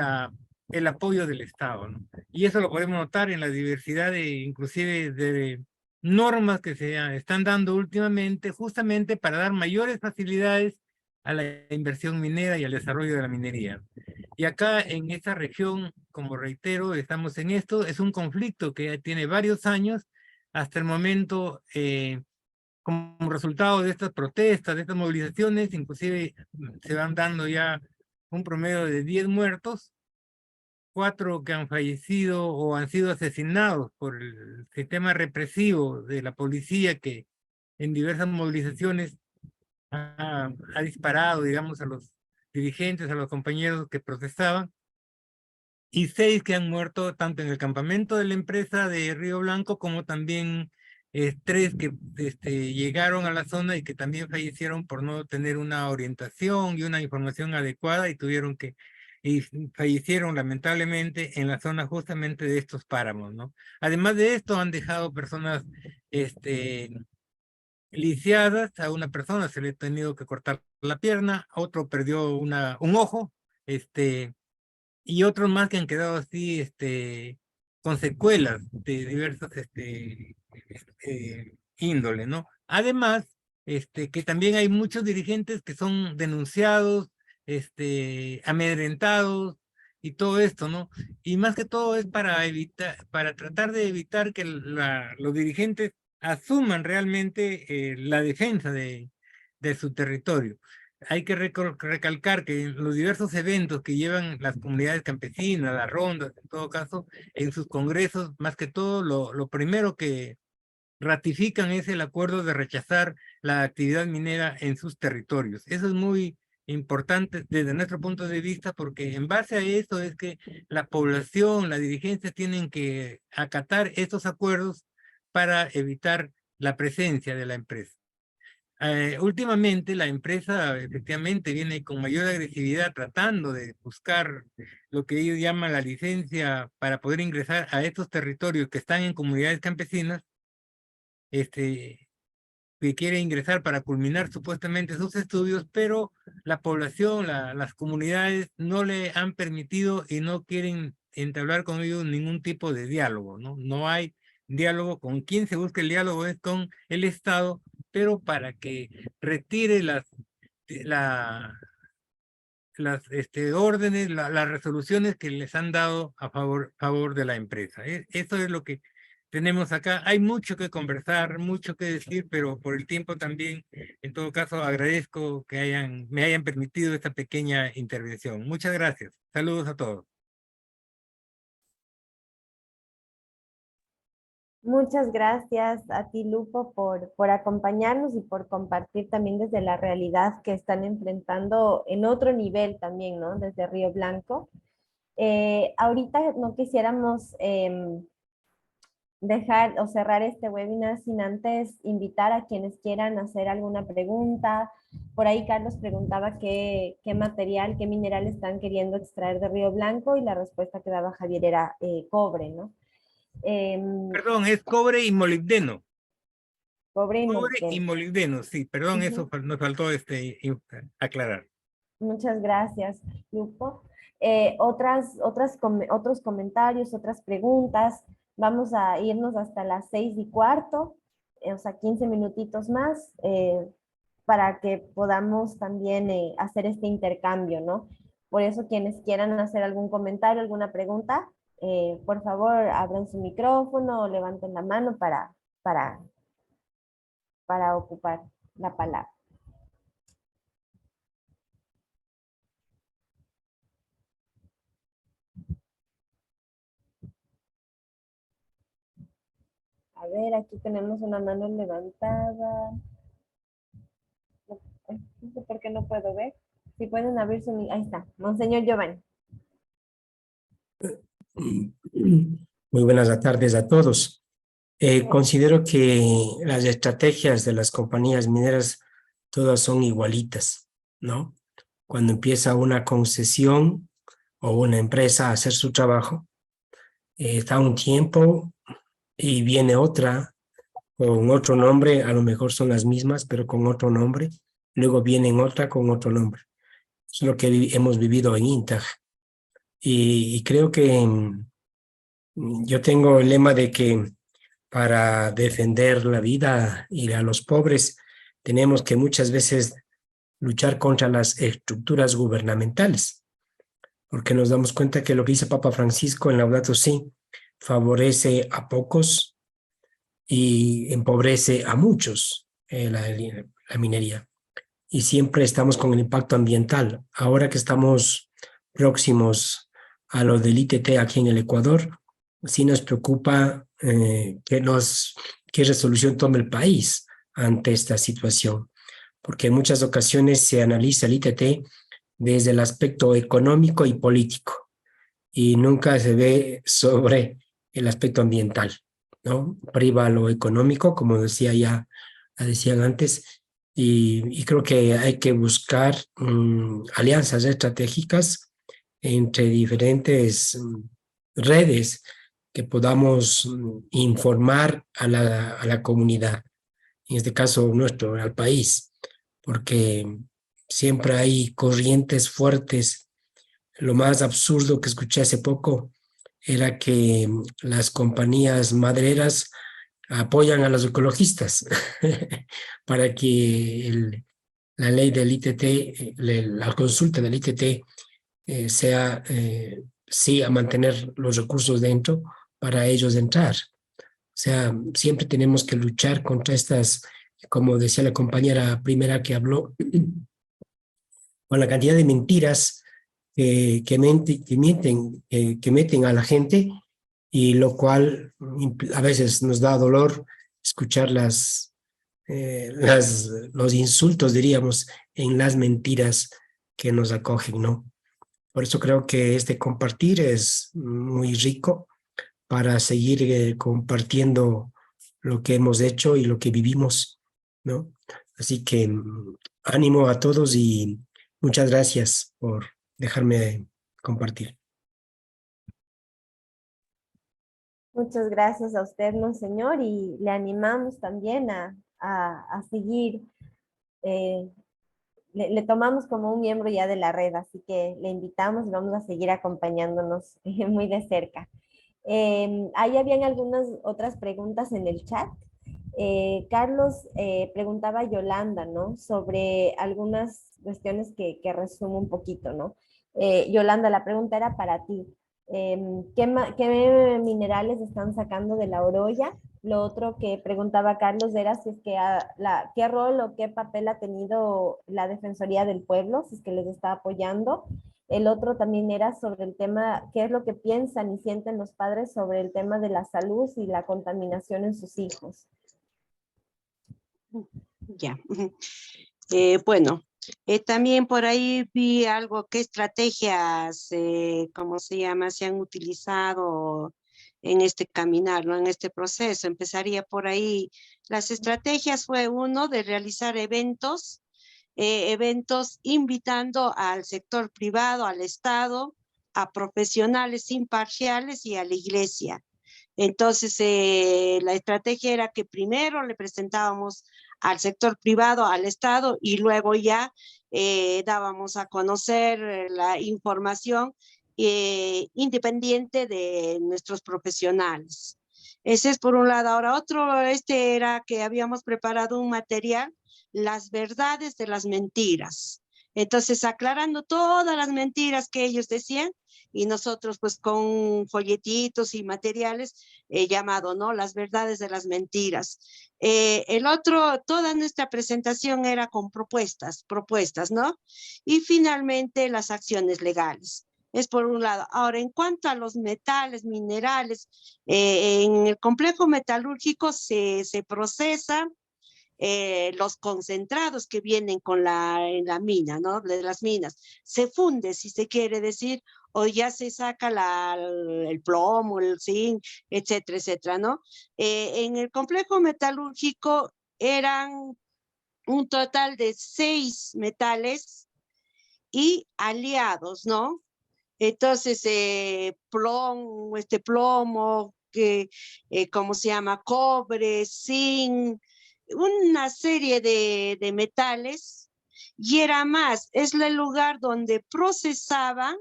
el apoyo del Estado, ¿no? Y eso lo podemos notar en la diversidad inclusive de normas que se están dando últimamente, justamente para dar mayores facilidades a la inversión minera y al desarrollo de la minería. Y acá en esta región, como reitero, estamos en esto. Es un conflicto que tiene varios años. Hasta el momento, como resultado de estas protestas, de estas movilizaciones, inclusive se van dando ya un promedio de 10 muertos, 4 que han fallecido o han sido asesinados por el sistema represivo de la policía, que en diversas movilizaciones ha disparado, digamos, a los dirigentes, a los compañeros que protestaban, y 6 que han muerto tanto en el campamento de la empresa de Río Blanco como también 3 que llegaron a la zona y que también fallecieron por no tener una orientación y una información adecuada, y fallecieron lamentablemente en la zona justamente de estos páramos, ¿no? Además de esto, han dejado personas lisiadas. A una persona se le ha tenido que cortar la pierna, a otro perdió un ojo, y otros más que han quedado así, con secuelas de diversas índole, ¿no? Además, que también hay muchos dirigentes que son denunciados, amedrentados y todo esto, ¿no? Y más que todo es para tratar de evitar que los dirigentes asuman realmente la defensa de su territorio. Hay que recalcar que en los diversos eventos que llevan las comunidades campesinas, las rondas, en todo caso, en sus congresos, más que todo, lo primero que ratifican es el acuerdo de rechazar la actividad minera en sus territorios. Eso es muy importantes desde nuestro punto de vista, porque en base a eso es que la población, la dirigencia tienen que acatar estos acuerdos para evitar la presencia de la empresa. Últimamente la empresa efectivamente viene con mayor agresividad tratando de buscar lo que ellos llaman la licencia para poder ingresar a estos territorios que están en comunidades campesinas, que quiere ingresar para culminar supuestamente sus estudios, pero la población, las comunidades no le han permitido y no quieren entablar con ellos ningún tipo de diálogo, ¿no? No hay diálogo. Con quien se busca el diálogo es con el Estado, pero para que retire las órdenes, las resoluciones que les han dado a favor de la empresa. Eso es lo que tenemos acá. Hay mucho que conversar, mucho que decir, pero por el tiempo también, en todo caso, agradezco que me hayan permitido esta pequeña intervención. Muchas gracias. Saludos a todos. Muchas gracias a ti, Lupo, por acompañarnos y por compartir también desde la realidad que están enfrentando en otro nivel también, ¿no? Desde Río Blanco. Ahorita no quisiéramos dejar o cerrar este webinar sin antes invitar a quienes quieran hacer alguna pregunta. Por ahí Carlos preguntaba qué material, qué mineral están queriendo extraer de Río Blanco, y la respuesta que daba Javier era cobre, ¿no? Perdón, es cobre y molibdeno. Cobre y Cobre y molibdeno. molibdeno, sí, perdón, eso nos faltó aclarar. Muchas gracias, Lupo. Otros comentarios, otras preguntas. Vamos a irnos hasta las 6:15, o sea, 15 minutitos más, para que podamos también hacer este intercambio, ¿no? Por eso, quienes quieran hacer algún comentario, alguna pregunta, por favor, abran su micrófono o levanten la mano para ocupar la palabra. A ver, aquí tenemos una mano levantada. No sé por qué no puedo ver. Si pueden abrir su... Ahí está, Monseñor Giovanni. Muy buenas tardes a todos. Considero que las estrategias de las compañías mineras todas son igualitas, ¿no? Cuando empieza una concesión o una empresa a hacer su trabajo, está un tiempo y viene otra con otro nombre, a lo mejor son las mismas, pero con otro nombre. Luego vienen otra con otro nombre. Es lo que hemos vivido en INTAG. Y creo que yo tengo el lema de que para defender la vida y a los pobres tenemos que muchas veces luchar contra las estructuras gubernamentales, porque nos damos cuenta que lo que dice Papa Francisco en Laudato Si favorece a pocos y empobrece a muchos la minería. Y siempre estamos con el impacto ambiental. Ahora que estamos próximos a lo del ITT aquí en el Ecuador, sí nos preocupa qué resolución tome el país ante esta situación, porque en muchas ocasiones se analiza el ITT desde el aspecto económico y político, y nunca se ve sobre el aspecto ambiental, ¿no? Priva lo económico, como decían antes, y creo que hay que buscar alianzas estratégicas entre diferentes redes que podamos informar a la comunidad, en este caso nuestro, al país, porque siempre hay corrientes fuertes. Lo más absurdo que escuché hace poco era que las compañías madereras apoyan a los ecologistas para que la ley del ITT, la consulta del ITT sea sí a mantener los recursos dentro para ellos entrar. O sea, siempre tenemos que luchar contra estas, como decía la compañera primera que habló, con la cantidad de mentiras que meten a la gente, y lo cual a veces nos da dolor escuchar los insultos, diríamos, en las mentiras que nos acogen, ¿no? Por eso creo que este compartir es muy rico para seguir compartiendo lo que hemos hecho y lo que vivimos, ¿no? Así que ánimo a todos y muchas gracias por dejarme compartir. Muchas gracias a usted, monseñor, y le animamos también a seguir. Le tomamos como un miembro ya de la red, así que le invitamos y vamos a seguir acompañándonos muy de cerca. Ahí habían algunas otras preguntas en el chat. Carlos preguntaba a Yolanda, ¿no? Sobre algunas cuestiones que resumo un poquito, ¿no? Yolanda, la pregunta era para ti. ¿Qué minerales están sacando de la Oroya? Lo otro que preguntaba Carlos era si es que qué rol o qué papel ha tenido la Defensoría del Pueblo, si es que les está apoyando. El otro también era sobre el tema, qué es lo que piensan y sienten los padres sobre el tema de la salud y la contaminación en sus hijos. Ya. Bueno, también por ahí vi algo, qué estrategias, ¿cómo se llama?, se han utilizado en este caminar, ¿no? En este proceso. Empezaría por ahí. Las estrategias fue uno de realizar eventos invitando al sector privado, al Estado, a profesionales imparciales y a la iglesia. Entonces, la estrategia era que primero le presentábamos al sector privado, al Estado, y luego ya dábamos a conocer la información independiente de nuestros profesionales. Ese es por un lado. Ahora, otro era que habíamos preparado un material, las verdades de las mentiras. Entonces, aclarando todas las mentiras que ellos decían, y nosotros pues con folletitos y materiales llamado, ¿no?, las verdades de las mentiras. El otro, toda nuestra presentación era con propuestas, ¿no? Y finalmente las acciones legales. Es por un lado. Ahora, en cuanto a los metales, minerales, en el complejo metalúrgico se procesa los concentrados que vienen en la mina, ¿no? De las minas. Se funde, si se quiere decir, o ya se saca el plomo, el zinc, etcétera, etcétera, ¿no? En el complejo metalúrgico eran un total de 6 metales y aliados, ¿no? Entonces, plomo, ¿cómo se llama? Cobre, zinc, una serie de metales, y era más, es el lugar donde procesaban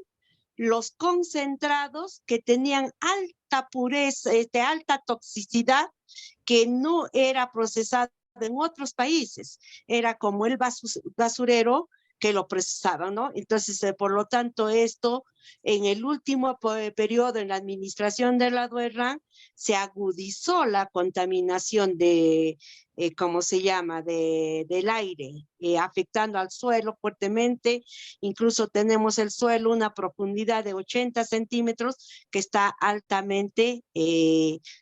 los concentrados que tenían alta pureza, alta toxicidad, que no era procesada en otros países, era como el basurero que lo procesaban, ¿no? Entonces, por lo tanto, esto en el último periodo en la administración de la Duerran se agudizó la contaminación ¿cómo se llama?, del aire, afectando al suelo fuertemente. Incluso tenemos el suelo una profundidad de 80 centímetros que está altamente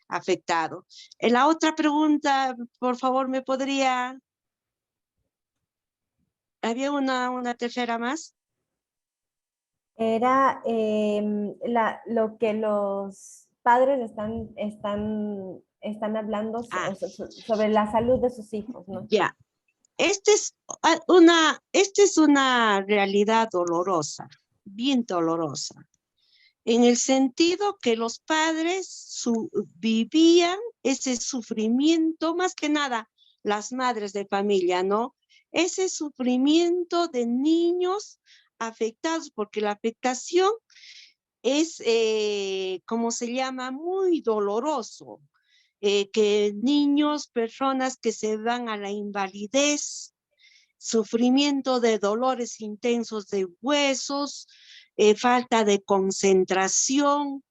afectado. La otra pregunta, por favor, ¿me podría...? ¿Había una tercera más? Era lo que los padres están hablando sobre la salud de sus hijos, ¿no? Ya. Esta es una realidad dolorosa, bien dolorosa, en el sentido que los padres vivían ese sufrimiento, más que nada las madres de familia, ¿no? Ese sufrimiento de niños afectados, porque la afectación es, ¿cómo se llama?, muy doloroso. Que niños, personas que se van a la invalidez, sufrimiento de dolores intensos de huesos, falta de concentración,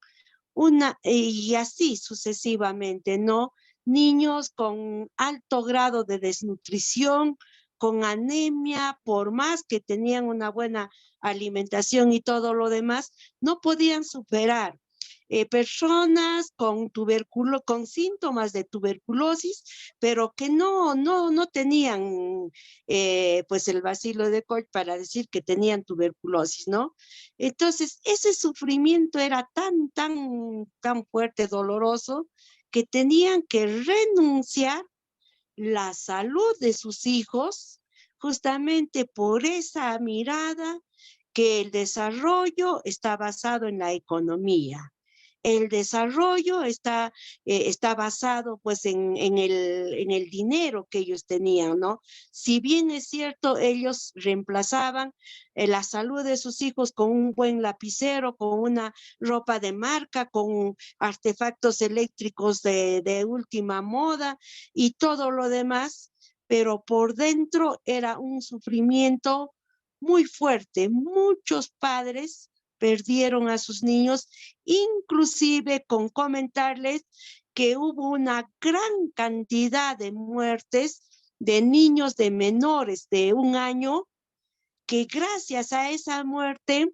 y así sucesivamente, ¿no? Niños con alto grado de desnutrición, con anemia, por más que tenían una buena alimentación y todo lo demás, no podían superar. personas con con síntomas de tuberculosis, pero que no tenían pues el bacilo de Koch para decir que tenían tuberculosis, ¿no? Entonces, ese sufrimiento era tan fuerte, doloroso, que tenían que renunciar la salud de sus hijos justamente por esa mirada que el desarrollo está basado en la economía. El desarrollo está basado pues en el dinero que ellos tenían, ¿no? Si bien es cierto, ellos reemplazaban la salud de sus hijos con un buen lapicero, con una ropa de marca, con artefactos eléctricos de última moda y todo lo demás, pero por dentro era un sufrimiento muy fuerte. Muchos padres perdieron a sus niños, inclusive con comentarles que hubo una gran cantidad de muertes de niños de menores de 1 año que gracias a esa muerte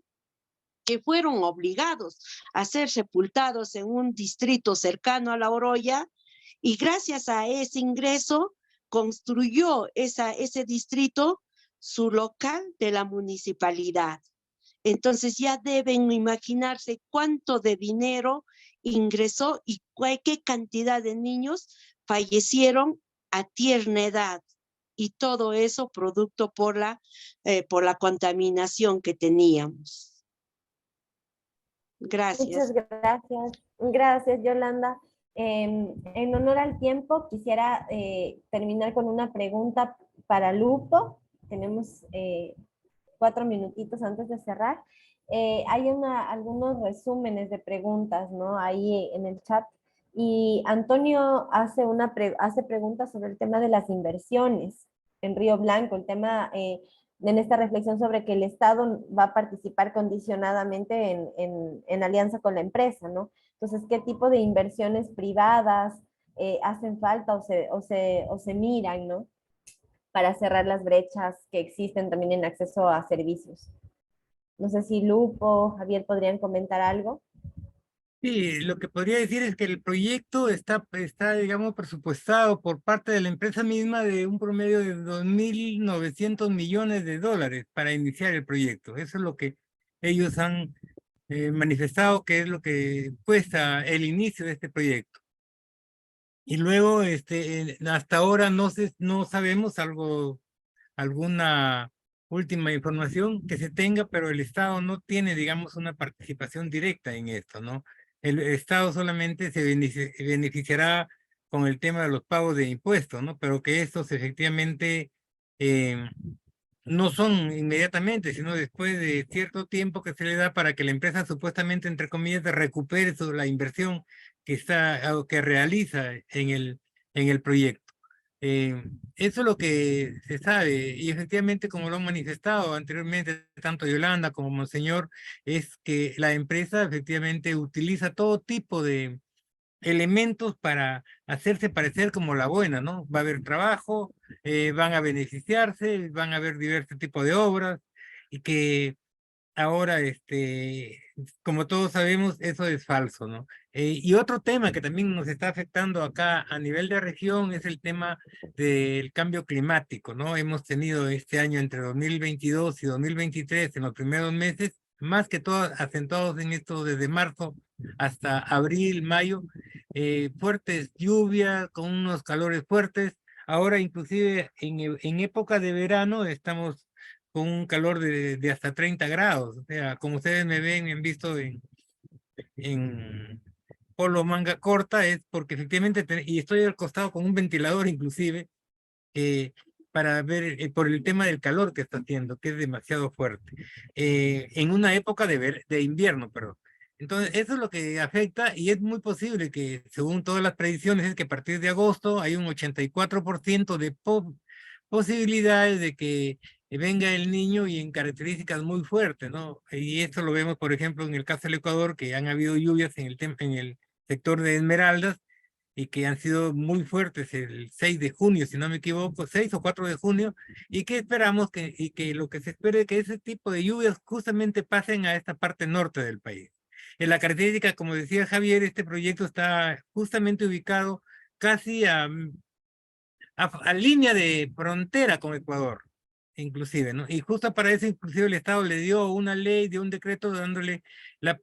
que fueron obligados a ser sepultados en un distrito cercano a La Oroya, y gracias a ese ingreso construyó ese distrito su local de la municipalidad. Entonces ya deben imaginarse cuánto de dinero ingresó y qué cantidad de niños fallecieron a tierna edad. Y todo eso producto por la contaminación que teníamos. Gracias. Muchas gracias. Gracias, Yolanda. En honor al tiempo, quisiera terminar con una pregunta para Lupo. Tenemos 4 minutitos antes de cerrar. Hay algunos resúmenes de preguntas, ¿no? Ahí en el chat. Y Antonio hace preguntas sobre el tema de las inversiones en Río Blanco, el tema en esta reflexión sobre que el Estado va a participar condicionadamente en alianza con la empresa, ¿no? Entonces, ¿qué tipo de inversiones privadas hacen falta o se miran, ¿no? Para cerrar las brechas que existen también en acceso a servicios. No sé si Lupo, Javier podrían comentar algo. Sí, lo que podría decir es que el proyecto está, digamos, presupuestado por parte de la empresa misma de un promedio de 2.900 millones de dólares para iniciar el proyecto. Eso es lo que ellos han manifestado que es lo que cuesta el inicio de este proyecto. Y luego, hasta ahora no sabemos alguna última información que se tenga, pero el Estado no tiene, digamos, una participación directa en esto, ¿no? El Estado solamente se beneficiará con el tema de los pagos de impuestos, ¿no? Pero que estos efectivamente no son inmediatamente, sino después de cierto tiempo que se le da para que la empresa supuestamente, entre comillas, recupere la inversión que realiza en el proyecto. Eso es lo que se sabe y efectivamente, como lo han manifestado anteriormente tanto Yolanda como Monseñor, es que la empresa efectivamente utiliza todo tipo de elementos para hacerse parecer como la buena, ¿no? Va a haber trabajo, van a beneficiarse, van a haber diversos tipos de obras y que ahora, como todos sabemos, eso es falso, ¿no? Y otro tema que también nos está afectando acá a nivel de región es el tema del cambio climático, ¿no? Hemos tenido este año entre 2022 y 2023, en los primeros meses, más que todo acentuados en esto desde marzo hasta abril, mayo, fuertes lluvias con unos calores fuertes. Ahora inclusive en época de verano estamos con un calor de hasta 30 grados. O sea, como ustedes me han visto en polo manga corta, es porque efectivamente, y estoy al costado con un ventilador inclusive, para ver por el tema del calor que está haciendo, que es demasiado fuerte, en una época de invierno, perdón. Entonces, eso es lo que afecta y es muy posible que, según todas las predicciones, es que a partir de agosto hay un 84% de posibilidades de que venga el niño y en características muy fuertes, ¿no? Y esto lo vemos, por ejemplo, en el caso del Ecuador, que han habido lluvias en el sector de Esmeraldas y que han sido muy fuertes el 6 de junio, si no me equivoco, 6 o 4 de junio, y que esperamos y que lo que se espera es que ese tipo de lluvias justamente pasen a esta parte norte del país. En la característica, como decía Javier, este proyecto está justamente ubicado casi a línea de frontera con Ecuador, inclusive, ¿no? Y justo para eso, inclusive, el Estado le dio una ley, dio un decreto dándole la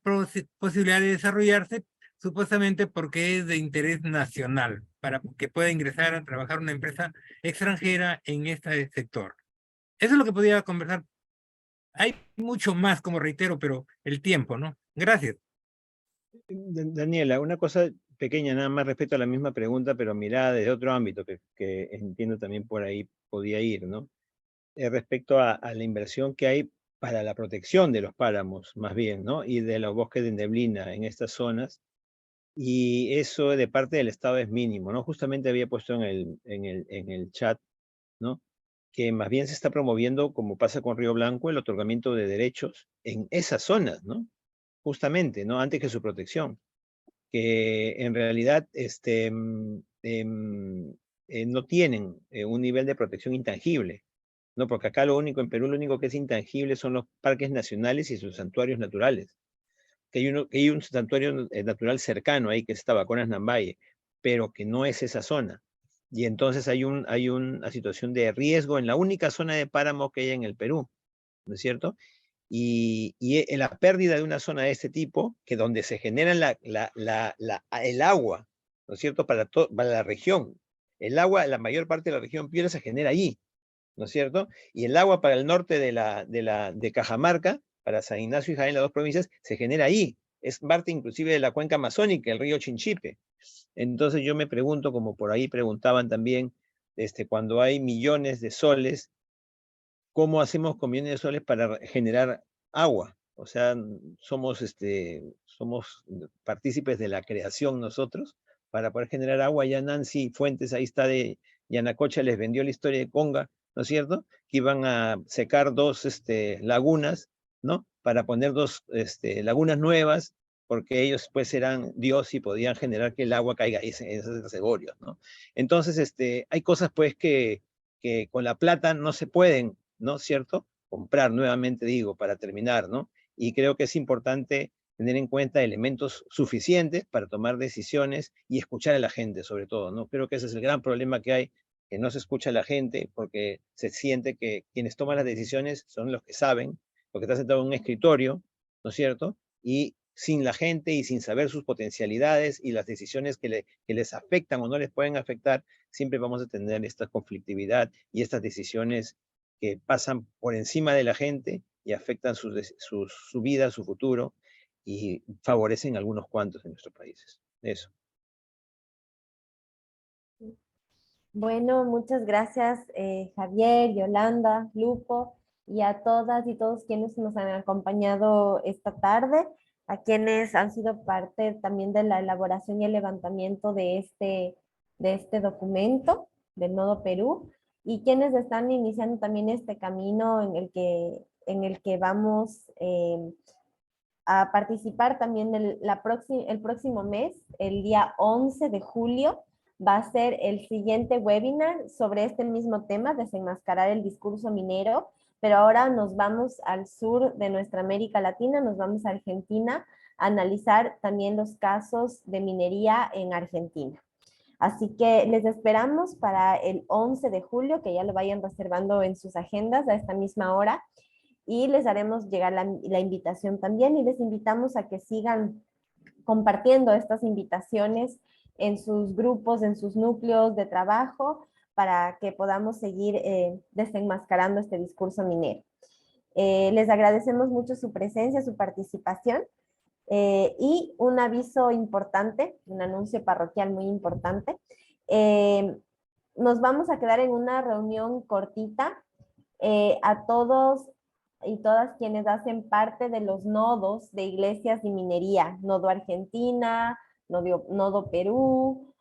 posibilidad de desarrollarse, supuestamente porque es de interés nacional, para que pueda ingresar a trabajar una empresa extranjera en este sector. Eso es lo que podía conversar. Hay mucho más, como reitero, pero el tiempo, ¿no? Gracias. Daniela, una cosa pequeña nada más respecto a la misma pregunta, pero mirada desde otro ámbito que entiendo también por ahí podía ir, ¿no? Respecto a la inversión que hay para la protección de los páramos, más bien, ¿no? Y de los bosques de neblina en estas zonas. Y eso de parte del Estado es mínimo, ¿no? Justamente había puesto en el chat, ¿no? Que más bien se está promoviendo, como pasa con Río Blanco, el otorgamiento de derechos en esas zonas, ¿no? Justamente, ¿no? Antes que su protección. Que en realidad no tienen un nivel de protección intangible, ¿no? Porque acá en Perú lo único que es intangible son los parques nacionales y sus santuarios naturales. Que hay un santuario natural cercano ahí que es Tabaconas Nambaye, pero que no es esa zona. Y entonces hay una situación de riesgo en la única zona de páramo que hay en el Perú, ¿no es cierto? Y en la pérdida de una zona de este tipo, que donde se genera el agua, ¿no es cierto?, para la región. El agua, la mayor parte de la región Piura se genera allí, ¿no es cierto? Y el agua para el norte de Cajamarca, para San Ignacio y Jaén, las dos provincias, se genera ahí. Es parte inclusive de la cuenca amazónica, el río Chinchipe. Entonces yo me pregunto, como por ahí preguntaban también, cuando hay millones de soles, ¿cómo hacemos con millones de soles para generar agua? O sea, somos partícipes de la creación nosotros para poder generar agua. Ya Nancy Fuentes, ahí está de Yanacocha, les vendió la historia de Conga, ¿no es cierto? Que iban a secar dos lagunas, ¿no? Para poner dos lagunas nuevas, porque ellos pues eran Dios y podían generar que el agua caiga en esos reservorios, ¿no? Entonces, hay cosas pues que con la plata no se pueden, ¿no es cierto? Comprar nuevamente, digo, para terminar, ¿no? Y creo que es importante tener en cuenta elementos suficientes para tomar decisiones y escuchar a la gente, sobre todo, ¿no? Creo que ese es el gran problema que hay, que no se escucha a la gente porque se siente que quienes toman las decisiones son los que saben, porque está sentado en un escritorio, ¿no es cierto? Y sin la gente y sin saber sus potencialidades y las decisiones que les afectan o no les pueden afectar, siempre vamos a tener esta conflictividad y estas decisiones que pasan por encima de la gente y afectan su vida, su futuro, y favorecen a algunos cuantos en nuestros países. Eso. Bueno, muchas gracias Javier, Yolanda, Lupo y a todas y todos quienes nos han acompañado esta tarde, a quienes han sido parte también de la elaboración y el levantamiento de este documento del Nodo Perú y quienes están iniciando también este camino en el que vamos a participar también el próximo mes, el día 11 de julio, va a ser el siguiente webinar sobre este mismo tema, desenmascarar el discurso minero, pero ahora nos vamos al sur de nuestra América Latina, nos vamos a Argentina a analizar también los casos de minería en Argentina. Así que les esperamos para el 11 de julio, que ya lo vayan reservando en sus agendas a esta misma hora, y les haremos llegar la invitación también y les invitamos a que sigan compartiendo estas invitaciones en sus grupos, en sus núcleos de trabajo, para que podamos seguir desenmascarando este discurso minero. Les agradecemos mucho su presencia, su participación, y un aviso importante, un anuncio parroquial muy importante. Nos vamos a quedar en una reunión cortita. A todos y todas quienes hacen parte de los nodos de iglesias y minería, Nodo Argentina, Nodo Perú,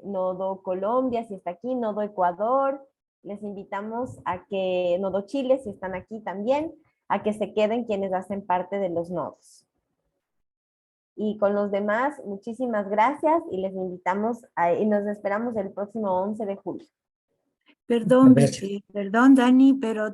Nodo Colombia, si está aquí, Nodo Ecuador, les invitamos a que, Nodo Chile, si están aquí también, a que se queden quienes hacen parte de los nodos. Y con los demás, muchísimas gracias y les invitamos y nos esperamos el próximo 11 de julio. Perdón, Dani, pero